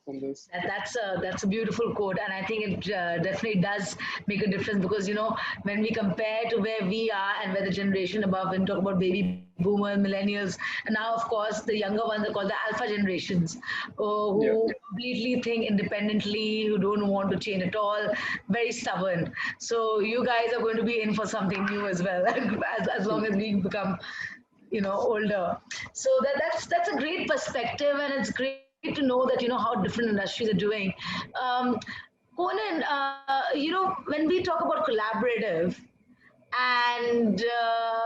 on this. That's a beautiful quote, and I think it definitely does make a difference, because when we compare to where we are and where the generation above, when we talk about baby boomers, millennials, and now of course the younger ones are called the alpha generations, who completely think independently, who don't want to change at all, very stubborn. So you guys are going to be in for something new as well, as long as we become older. So that's a great perspective, and it's great to know that how different industries are doing. Conan, when we talk about collaborative and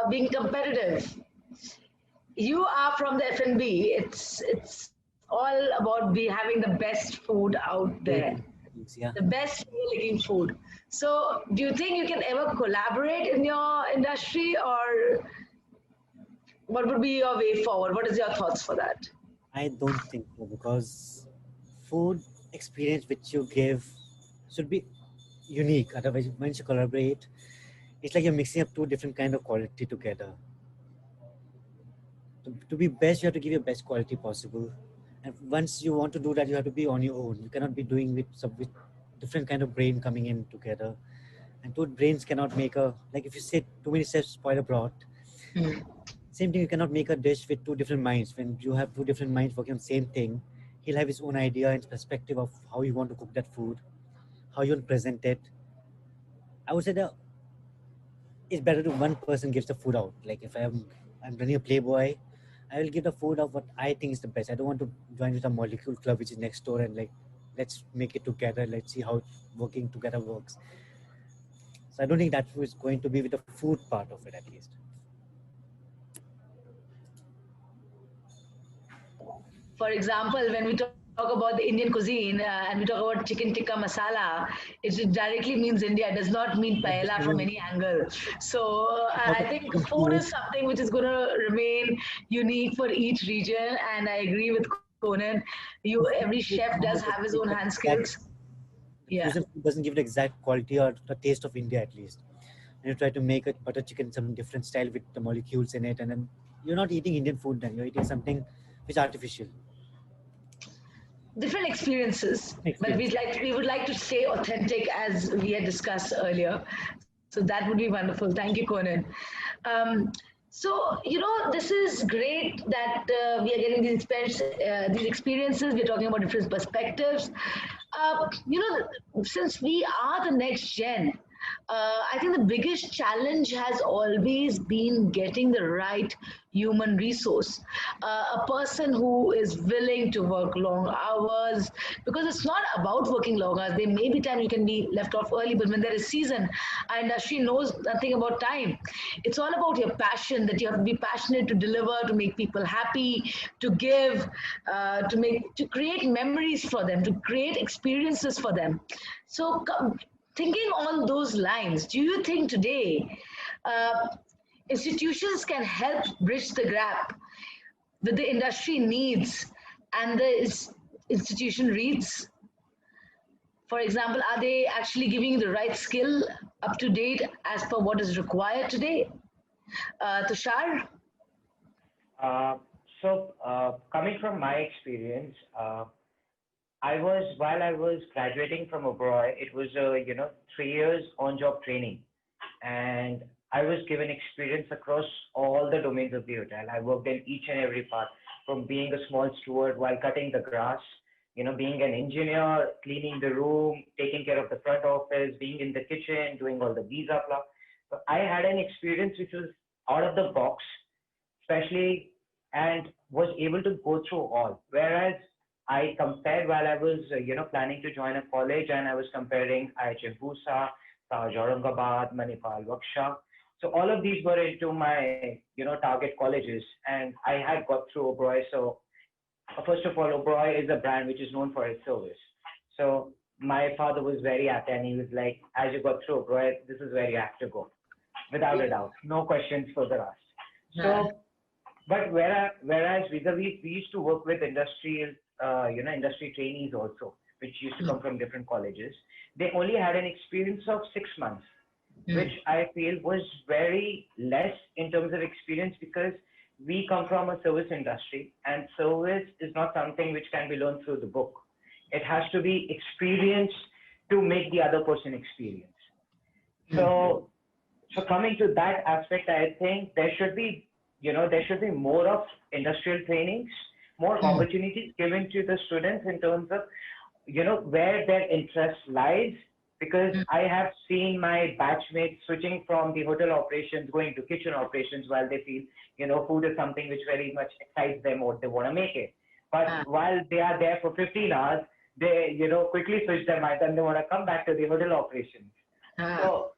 being competitive, you are from the F&B. It's all about having the best food out there, the best looking food. So do you think you can ever collaborate in your industry, or what would be your way forward? What is your thoughts for that? I don't think so, because food experience which you give should be unique. Otherwise, once you collaborate, it's like you're mixing up two different kind of quality together. To be best, you have to give your best quality possible. And once you want to do that, you have to be on your own. You cannot be doing with different kind of brain coming in together. And two brains cannot make like if you say too many chefs spoil a broth. Same thing, you cannot make a dish with two different minds. When you have two different minds working on the same thing, he'll have his own idea and perspective of how you want to cook that food, how you want to present it. I would say that it's better to one person gives the food out. Like if I'm running a Playboy, I will give the food out what I think is the best. I don't want to join with a molecule club which is next door and like, let's make it together. Let's see how working together works. So I don't think that is going to be with the food part of it, at least. For example, when we talk about the Indian cuisine and we talk about chicken tikka masala, it directly means India. It does not mean paella from any angle. So I think food is something which is going to remain unique for each region. And I agree with Conan. Every chef does have his own hand skills. Yeah. Fusion food doesn't give the exact quality or the taste of India, at least. And you try to make a butter chicken some different style with the molecules in it, and then you're not eating Indian food. Then you're eating something which is artificial. Different experiences, but we would like to stay authentic, as we had discussed earlier. So that would be wonderful. Thank you, Conan. So this is great that we are getting these experiences. We're talking about different perspectives. Since we are the next gen, I think the biggest challenge has always been getting the right human resource. A person who is willing to work long hours, because it's not about working long hours. There may be time you can be left off early, but when there is season and she knows nothing about time, it's all about your passion, that you have to be passionate to deliver, to make people happy, to give, to create memories for them, to create experiences for them. So thinking on those lines, do you think today institutions can help bridge the gap with the industry needs and the institution needs? For example, are they actually giving you the right skill up to date as per what is required today? Tushar? Coming from my experience, while I was graduating from abroad, it was 3 years on-job training, and I was given experience across all the domains of the hotel. I worked in each and every part, from being a small steward while cutting the grass, being an engineer, cleaning the room, taking care of the front office, being in the kitchen, doing all the visa stuff. So I had an experience which was out of the box, especially, and was able to go through all. Whereas I compared while I was, planning to join a college, and I was comparing IHF Busa, Taj Aurangabad, Manipal, Waksha. So all of these were into my, target colleges, and I had got through Oberoi. So first of all, Oberoi is a brand which is known for its service. So my father was very happy, and he was like, as you got through Oberoi, this is where you have to go, without a doubt, no questions further asked. So, but whereas vis-a-vis, we used to work with industry trainees also, which used to come from different colleges. They only had an experience of 6 months, which I feel was very less in terms of experience, because we come from a service industry, and service is not something which can be learned through the book. It has to be experienced to make the other person experience. So coming to that aspect, I think there should be more of industrial trainings, more opportunities given to the students in terms of, where their interest lies. Because I have seen my batchmates switching from the hotel operations, going to kitchen operations, while they feel, food is something which very much excites them, or they want to make it. But while they are there for 15 hours, they, quickly switch their mind and they want to come back to the hotel operations. So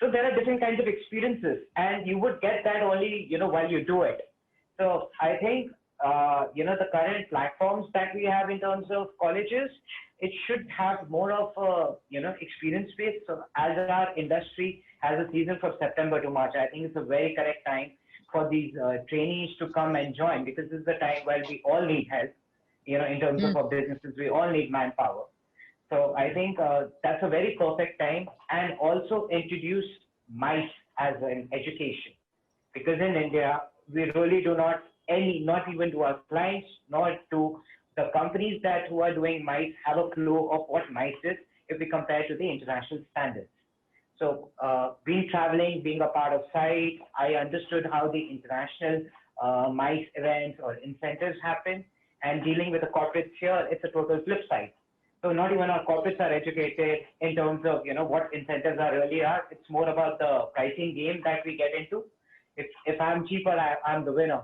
there are different kinds of experiences, and you would get that only, while you do it. So I think, the current platforms that we have in terms of colleges, it should have more of a, experience base. So as our industry has a season from September to March, I think it's a very correct time for these trainees to come and join, because this is the time where we all need help, in terms of our businesses, we all need manpower. So I think that's a very perfect time, and also introduce MICE as an education, because in India, we really do not even to our clients, nor to the companies who are doing MICE have a clue of what MICE is if we compare to the international standards. So being traveling, being a part of site, I understood how the international MICE events or incentives happen, and dealing with the corporates here, it's a total flip side. So not even our corporates are educated in terms of, what incentives really are. It's more about the pricing game that we get into. If I'm cheaper, I'm the winner.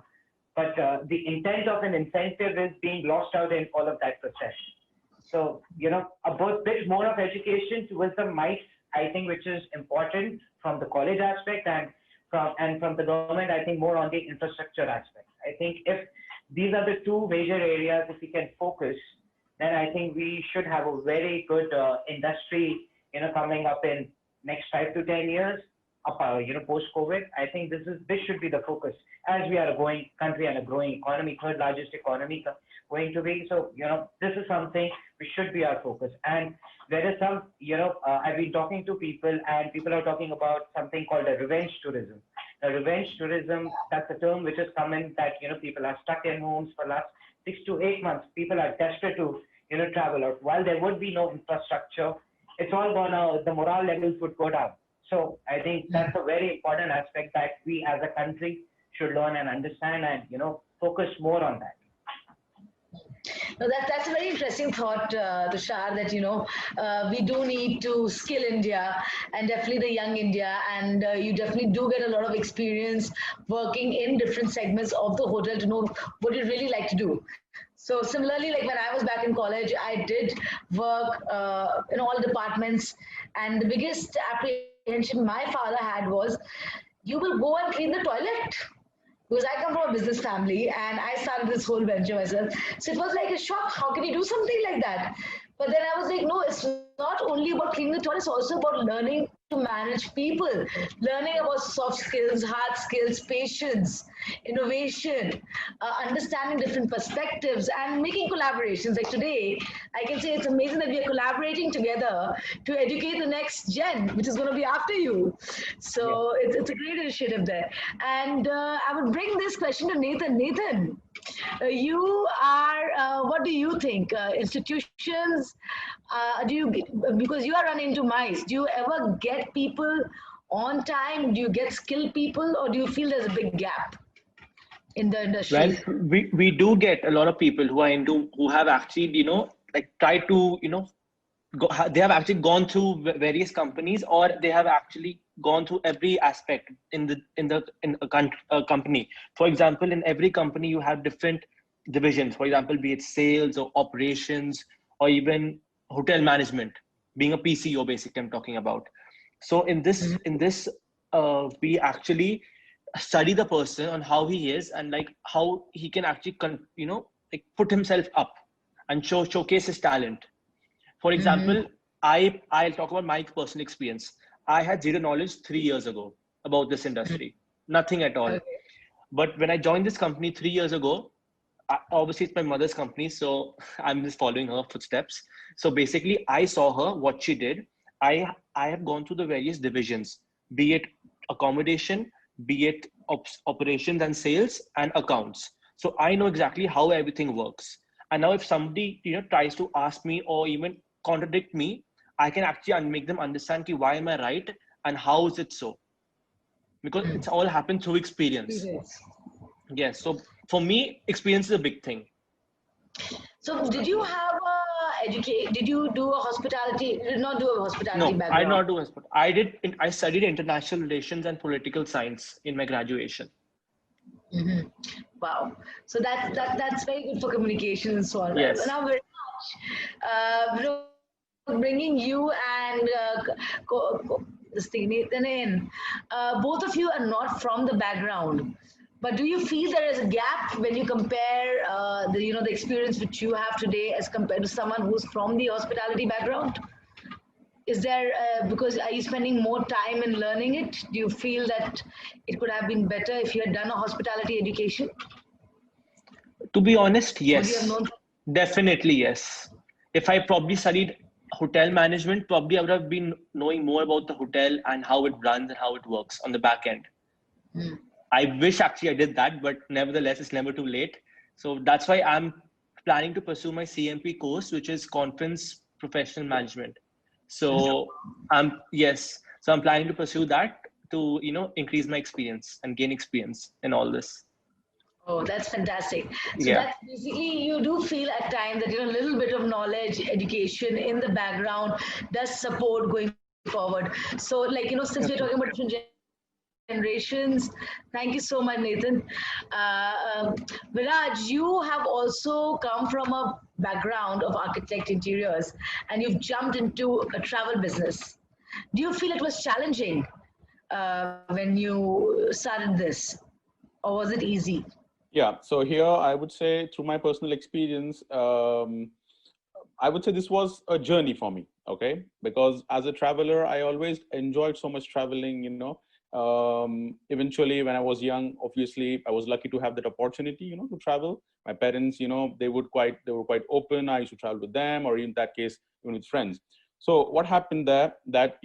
But the intent of an incentive is being lost out in all of that process. So, a bit more of education towards the MICE, I think, which is important from the college aspect, and from the government, I think more on the infrastructure aspect. I think if these are the two major areas, if we can focus, then I think we should have a very good industry, coming up in next 5 to 10 years, post-COVID. I think this should be the focus, as we are a growing country and a growing economy, third largest economy going to be. So, this is something which should be our focus. And there is some, I've been talking to people, and people are talking about something called a revenge tourism. The revenge tourism, that's a term which has come in, that, people are stuck in homes for last 6 to 8 months. People are desperate to, travel out. While there would be no infrastructure, it's all gonna, the morale levels would go down. So I think that's a very important aspect that we as a country should learn and understand, and, focus more on that. No, that's a very interesting thought, Tushar, that, we do need to skill India and definitely the young India. And you definitely do get a lot of experience working in different segments of the hotel to know what you really like to do. So similarly, like when I was back in college, I did work in all departments. And the biggest apprehension my father had was, you will go and clean the toilet, because I come from a business family and I started this whole venture myself. So it was like a shock. How can you do something like that? But then I was like, no, it's not only about cleaning the toilet, it's also about learning to manage people, learning about soft skills, hard skills, patience, innovation, understanding different perspectives, and making collaborations. Like today, I can say it's amazing that we are collaborating together to educate the next gen, which is going to be after you. So it's a great initiative there. And I would bring this question to Nathan. Nathan, you are, what do you think? Institutions, because you are running into mice, do you ever get people on time? Do you get skilled people, or do you feel there's a big gap in the industry? Well, we do get a lot of people who have actually, like tried to, they have actually gone through various companies, or they have actually gone through every aspect in a company. For example, in every company you have different divisions. For example, be it sales or operations or even hotel management, being a PCO, basically I'm talking about. So in this we actually study the person on how he is and like how he can actually like put himself up and showcase his talent. For example, I'll talk about my personal experience. I had zero knowledge 3 years ago about this industry, nothing at all. Okay. But when I joined this company 3 years ago, obviously it's my mother's company, so I'm just following her footsteps. So basically, I saw her, what she did. I have gone through the various divisions, be it accommodation, be it operations and sales and accounts. So I know exactly how everything works. And now if somebody tries to ask me or even contradict me, I can actually make them understand why am I right and how is it so? Because it's all happened through experience. Yes. So for me, experience is a big thing. So did you have did you do a hospitality? You did not do a hospitality background? No, I did not do hospitality. I studied international relations and political science in my graduation. Mm-hmm. Wow. So that's very good for communication and so on. Yes. Now very much bringing you and this thing, Nathan in. Both of you are not from the background. But do you feel there is a gap when you compare the experience which you have today as compared to someone who's from the hospitality background? Is there, because are you spending more time in learning it? Do you feel that it could have been better if you had done a hospitality education? To be honest, yes. Definitely, yes. If I probably studied hotel management, probably I would have been knowing more about the hotel and how it runs and how it works on the back end. I wish actually I did that, but nevertheless, it's never too late. So that's why I'm planning to pursue my CMP course, which is Conference Professional Management. So I'm planning to pursue that to, increase my experience and gain experience in all this. Oh, that's fantastic. So that's basically, you do feel at times that, a little bit of knowledge, education in the background does support going forward. So like, since we're talking about different generations. Thank you so much, Nathan. Viraj, you have also come from a background of architect interiors and you've jumped into a travel business. Do you feel it was challenging when you started this, or was it easy? Yeah, so here I would say through my personal experience, I would say this was a journey for me, okay? Because as a traveler, I always enjoyed so much traveling, eventually when I was young, obviously I was lucky to have that opportunity, to travel. My parents, they were quite open. I used to travel with them, or in that case, even with friends. So what happened there, that,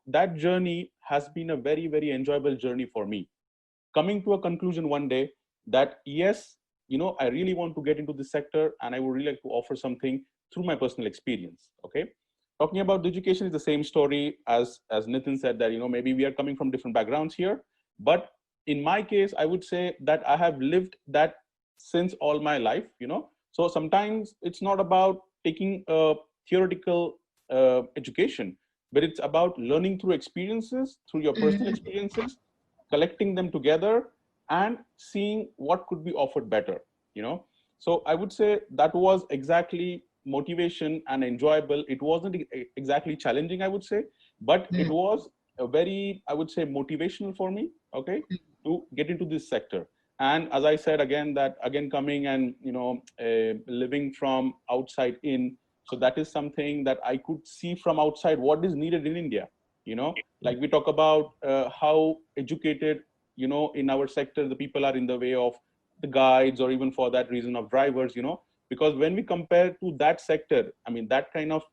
that journey has been a very, very enjoyable journey for me. Coming to a conclusion one day that yes, I really want to get into this sector and I would really like to offer something through my personal experience, okay? Talking about the education is the same story as Nitin said that, maybe we are coming from different backgrounds here. But in my case, I would say that I have lived that since all my life, So sometimes it's not about taking a theoretical education, but it's about learning through experiences, through your personal experiences, collecting them together and seeing what could be offered better, So I would say that was exactly motivation and enjoyable. It wasn't exactly challenging, I would say, but it was a very, I would say, motivational for me, okay, to get into this sector. And as I said, again, that again coming and, living from outside in, so that is something that I could see from outside what is needed in India, like we talk about how educated, in our sector, the people are in the way of the guides or even for that reason of drivers, because when we compare to that sector, I mean, that kind of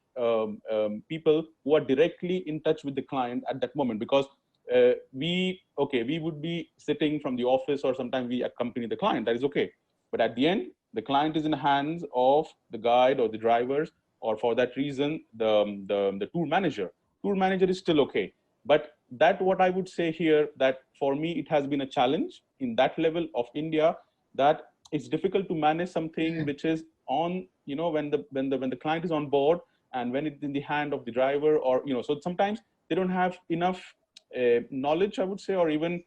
people who are directly in touch with the client at that moment, because we would be sitting from the office or sometimes we accompany the client, that is okay. But at the end, the client is in the hands of the guide or the drivers, or for that reason, the tour manager. Tour manager is still okay. But that what I would say here, that for me, it has been a challenge in that level of India, that it's difficult to manage something which is on, when the client is on board and when it's in the hand of the driver, or, so sometimes they don't have enough knowledge, I would say, or even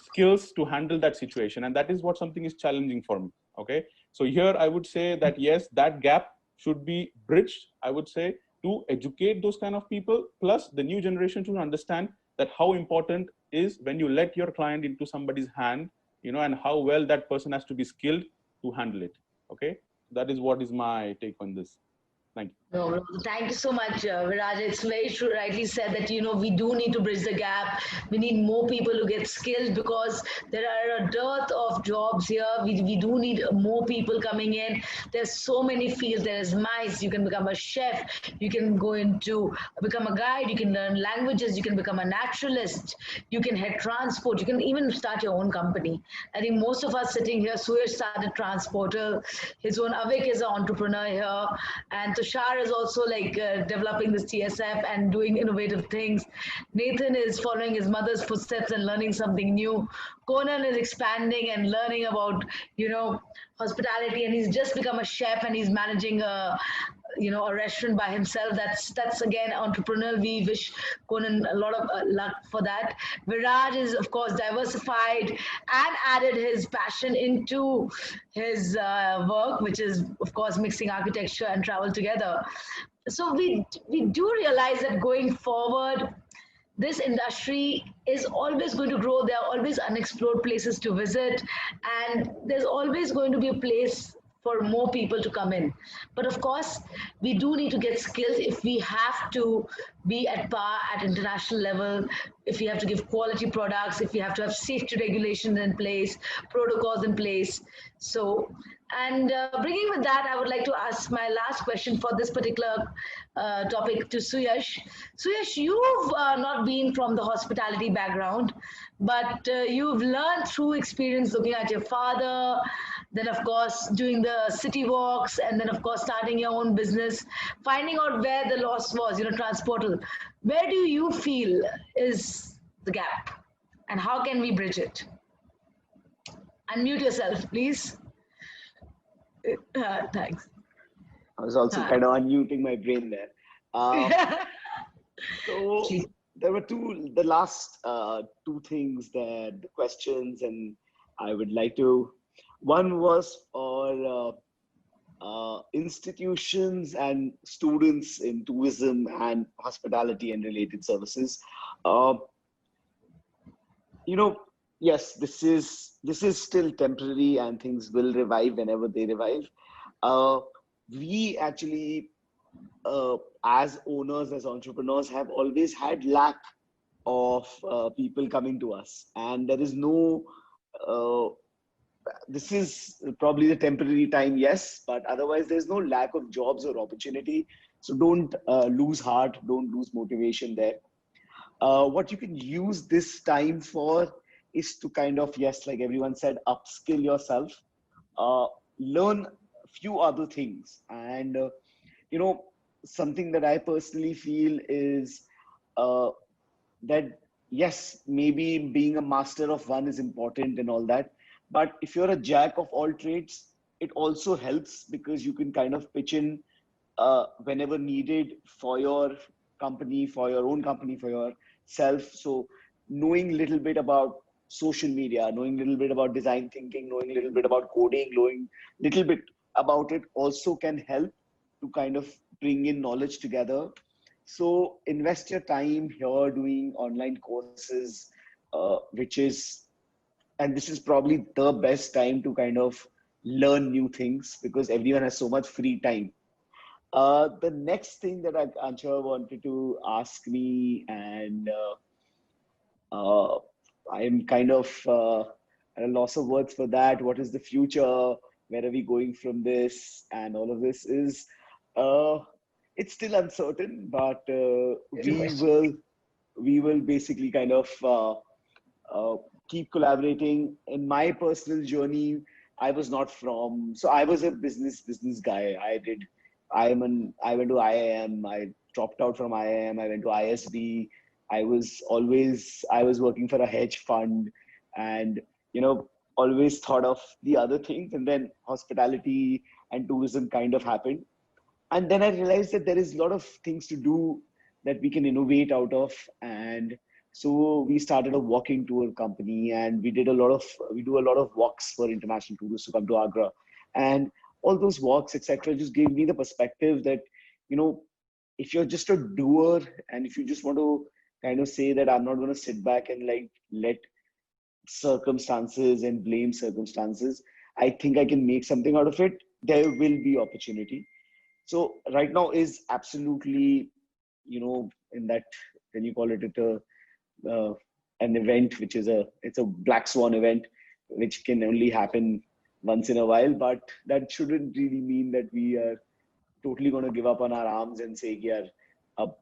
skills to handle that situation. And that is what something is challenging for me. Okay. So here I would say that, yes, that gap should be bridged, I would say, to educate those kind of people, plus the new generation to understand that how important is when you let your client into somebody's hand, and how well that person has to be skilled to handle it. Okay. That is what is my take on this. Thank you. No, thank you so much, Viraj. It's very true, rightly said that, we do need to bridge the gap. We need more people who get skilled because there are a dearth of jobs here. We do need more people coming in. There's so many fields. There is mice. You can become a chef. You can go into become a guide. You can learn languages. You can become a naturalist. You can head transport. You can even start your own company. I think most of us sitting here, Suyash started transporter. His own Avik is an entrepreneur here. And Tushar is also like developing this TSF and doing innovative things. Nathan is following his mother's footsteps and learning something new. Conan is expanding and learning about, hospitality, and he's just become a chef and he's managing a restaurant by himself. That's again entrepreneurial. We wish Conan a lot of luck for that. Viraj is of course diversified and added his passion into his work, which is of course mixing architecture and travel together. So we do realize that going forward, this industry is always going to grow. There are always unexplored places to visit, and there's always going to be a place for more people to come in. But of course, we do need to get skills if we have to be at par at international level, if we have to give quality products, if we have to have safety regulations in place, protocols in place. So, and bringing with that, I would like to ask my last question for this particular topic to Suyash. Suyash, you've not been from the hospitality background, but you've learned through experience looking at your father, then of course doing the city walks, and then of course starting your own business, finding out where the loss was, transportal. Where do you feel is the gap, and how can we bridge it? Unmute yourself, please. Thanks. I was also kind of unmuting my brain there. So there were the last two things that the questions, and I would like to. One was for institutions and students in tourism and hospitality and related services. Yes, this is still temporary, and things will revive whenever they revive. We actually, as owners, as entrepreneurs, have always had lack of people coming to us, and there is no. This is probably the temporary time, yes, but otherwise there's no lack of jobs or opportunity. So don't lose heart, don't lose motivation there. What you can use this time for is to kind of, yes, like everyone said, upskill yourself, learn a few other things. And, something that I personally feel is that, yes, maybe being a master of one is important and all that. But if you're a jack of all trades, it also helps because you can kind of pitch in whenever needed for your company, for your own company, for yourself. So knowing a little bit about social media, knowing a little bit about design thinking, knowing a little bit about coding, knowing a little bit about it also can help to kind of bring in knowledge together. So invest your time here doing online courses, and this is probably the best time to kind of learn new things because everyone has so much free time. The next thing that Ancha wanted to ask me, and I'm kind of at a loss of words for that. What is the future? Where are we going from this? And all of this is, it's still uncertain, but we will basically kind of keep collaborating. In my personal journey, I was not so I was a business guy. I went to IIM. I dropped out from IIM. I went to ISB. I was working for a hedge fund, and always thought of the other things. And then hospitality and tourism kind of happened. And then I realized that there is a lot of things to do that we can innovate out of. And so we started a walking tour company, and we do a lot of walks for international tourists who come to Agra. And all those walks, etc., just gave me the perspective that, if you're just a doer and if you just want to kind of say that I'm not going to sit back and like let circumstances and blame circumstances, I think I can make something out of it. There will be opportunity. So right now is absolutely, in that, then you call it an event, which is it's a black swan event, which can only happen once in a while, but that shouldn't really mean that we are totally going to give up on our arms and say, yaar, ab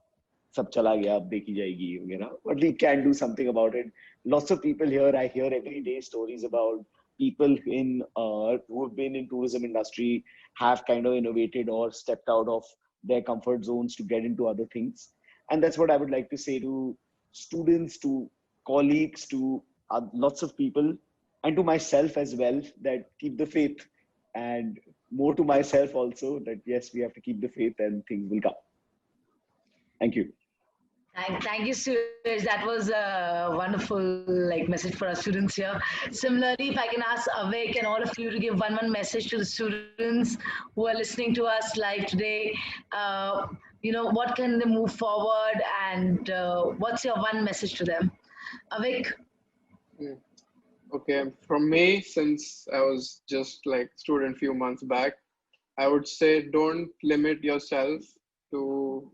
sab chala gaya, ab dekhi jayegi, but we can do something about it. Lots of people here, I hear every day stories about people who have been in tourism industry have kind of innovated or stepped out of their comfort zones to get into other things. And that's what I would like to say to students, to colleagues, to lots of people, and to myself as well, that keep the faith, and more to myself also, that yes, we have to keep the faith and things will come. Thank you. Thank you, Suraj. That was a wonderful message for our students here. Similarly, if I can ask Avik and all of you to give one message to the students who are listening to us live today, what can they move forward, and what's your one message to them? Avik? Okay, from me, since I was just student few months back, I would say don't limit yourself to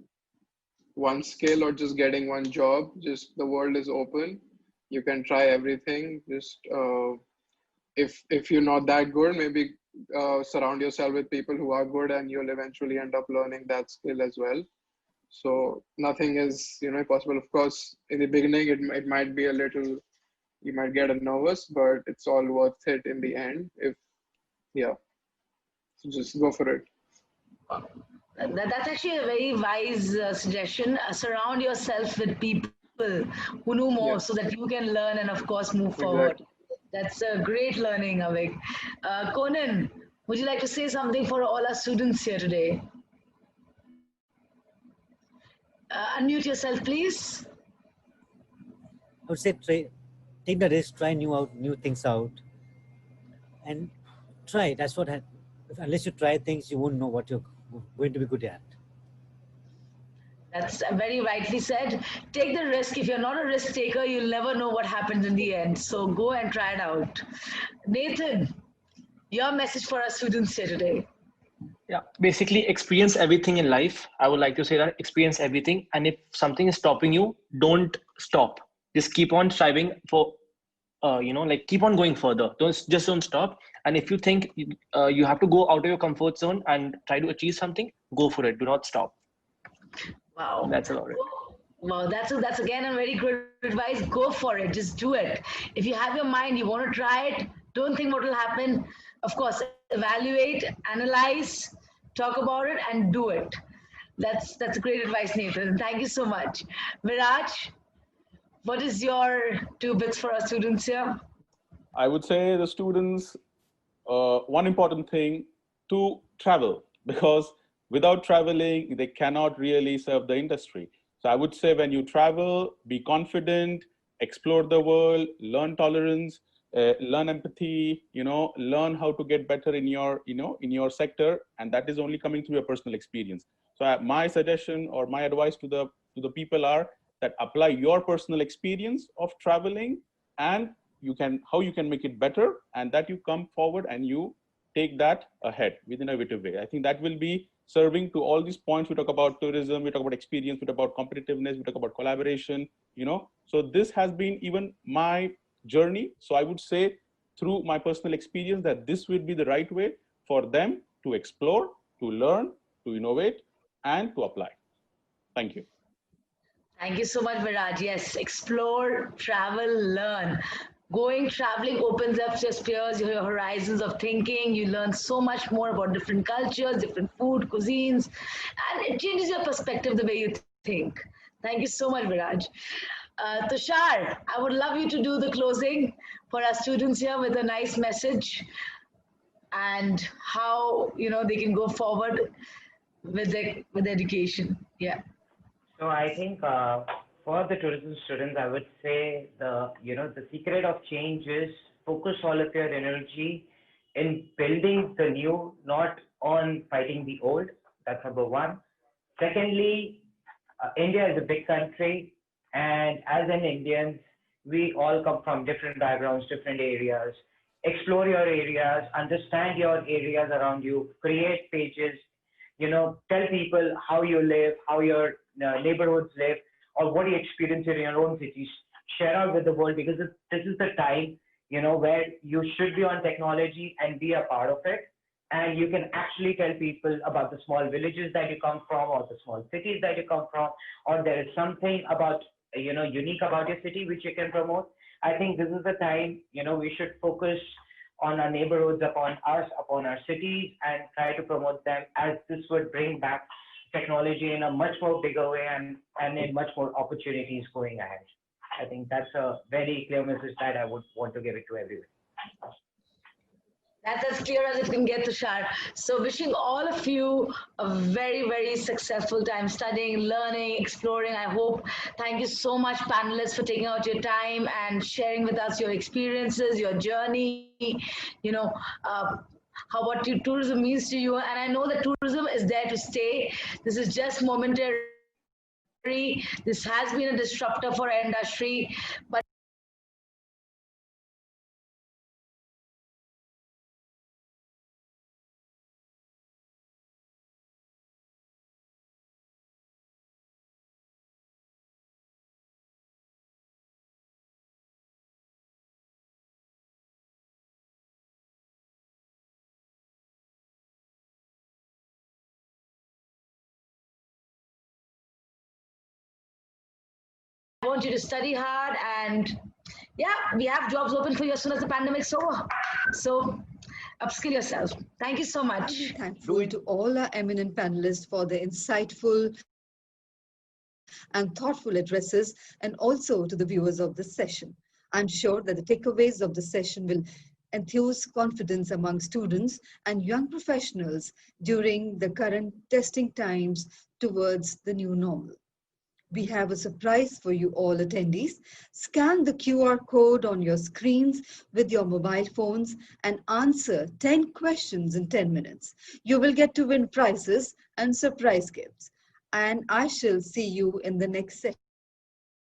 one skill or just getting one job. Just the world is open. You can try everything. Just if you're not that good, maybe surround yourself with people who are good, and you'll eventually end up learning that skill as well. So nothing is impossible. Of course, in the beginning, it might be a little, you might get nervous, but it's all worth it in the end. So just go for it. That's actually a very wise suggestion. Surround yourself with people who know more, so that you can learn and of course move forward. That's a great learning, Avik. Conan, would you like to say something for all our students here today? Unmute yourself, please. I would say take the risk, try new things out, and try. That's what unless you try things, you won't know what you're going to be good at. That's very rightly said. Take the risk. If you're not a risk taker, you'll never know what happens in the end. So go and try it out. Nathan, your message for our students here today. Yeah, basically experience everything in life. I would like to say that experience everything. And if something is stopping you, don't stop. Just keep on striving for, keep on going further. Don't stop. And if you think you have to go out of your comfort zone and try to achieve something, go for it. Do not stop. Wow. That's about it. Wow, that's again a very good advice. Go for it. Just do it. If you have your mind, you want to try it, don't think what will happen. Of course, evaluate, analyze, talk about it, and do it. That's great advice, Nathan. Thank you so much. Viraj, what is your 2 bits for our students here? I would say the students one important thing, to travel, because without traveling, they cannot really serve the industry. So I would say when you travel, be confident, explore the world, learn tolerance, learn empathy, learn how to get better in your, in your sector. And that is only coming through your personal experience. So my suggestion or my advice to the people are that apply your personal experience of traveling, and how you can make it better, and that you come forward and you take that ahead with an innovative way. I think that will be serving to all these points. We talk about tourism, we talk about experience, we talk about competitiveness, we talk about collaboration, So this has been even my journey. So I would say through my personal experience that this would be the right way for them to explore, to learn, to innovate, and to apply. Thank you. Thank you so much, Viraj. Yes, explore, travel, learn. Traveling opens up your spheres, your horizons of thinking. You learn so much more about different cultures, different food, cuisines, and it changes your perspective, the way you think. Thank you so much, Viraj. Tushar, I would love you to do the closing for our students here with a nice message and how they can go forward with education. Yeah. So I think for the tourism students, I would say the secret of change is focus all of your energy in building the new, not on fighting the old. That's number one. Secondly, India is a big country, and as an Indians, we all come from different backgrounds, different areas. Explore your areas, understand your areas around you, create pages, tell people how you live, how your neighborhoods live, or what you experience in your own cities. Share out with the world, because this is the time, where you should be on technology and be a part of it. And you can actually tell people about the small villages that you come from, or the small cities that you come from, or there is something about, unique about your city which you can promote. I think this is the time, we should focus on our neighborhoods, upon us, upon our cities, and try to promote them, as this would bring back technology in a much more bigger way and in much more opportunities going ahead. I think that's a very clear message that I would want to give it to everyone. That's as clear as it can get, Tushar. So wishing all of you a very, very successful time studying, learning, exploring. I hope. Thank you so much, panelists, for taking out your time and sharing with us your experiences, your journey, how what tourism means to you. And I know that tourism is there to stay. This is just momentary. This has been a disruptor for our industry, but I want you to study hard, and we have jobs open for you as soon as the pandemic's over. So upskill yourself. Thank you so much. I'm thankful to all our eminent panelists for their insightful and thoughtful addresses, and also to the viewers of this session. I'm sure that the takeaways of the session will enthuse confidence among students and young professionals during the current testing times towards the new normal. We have a surprise for you all attendees. Scan the QR code on your screens with your mobile phones and answer 10 questions in 10 minutes. You will get to win prizes and surprise gifts. And I shall see you in the next session.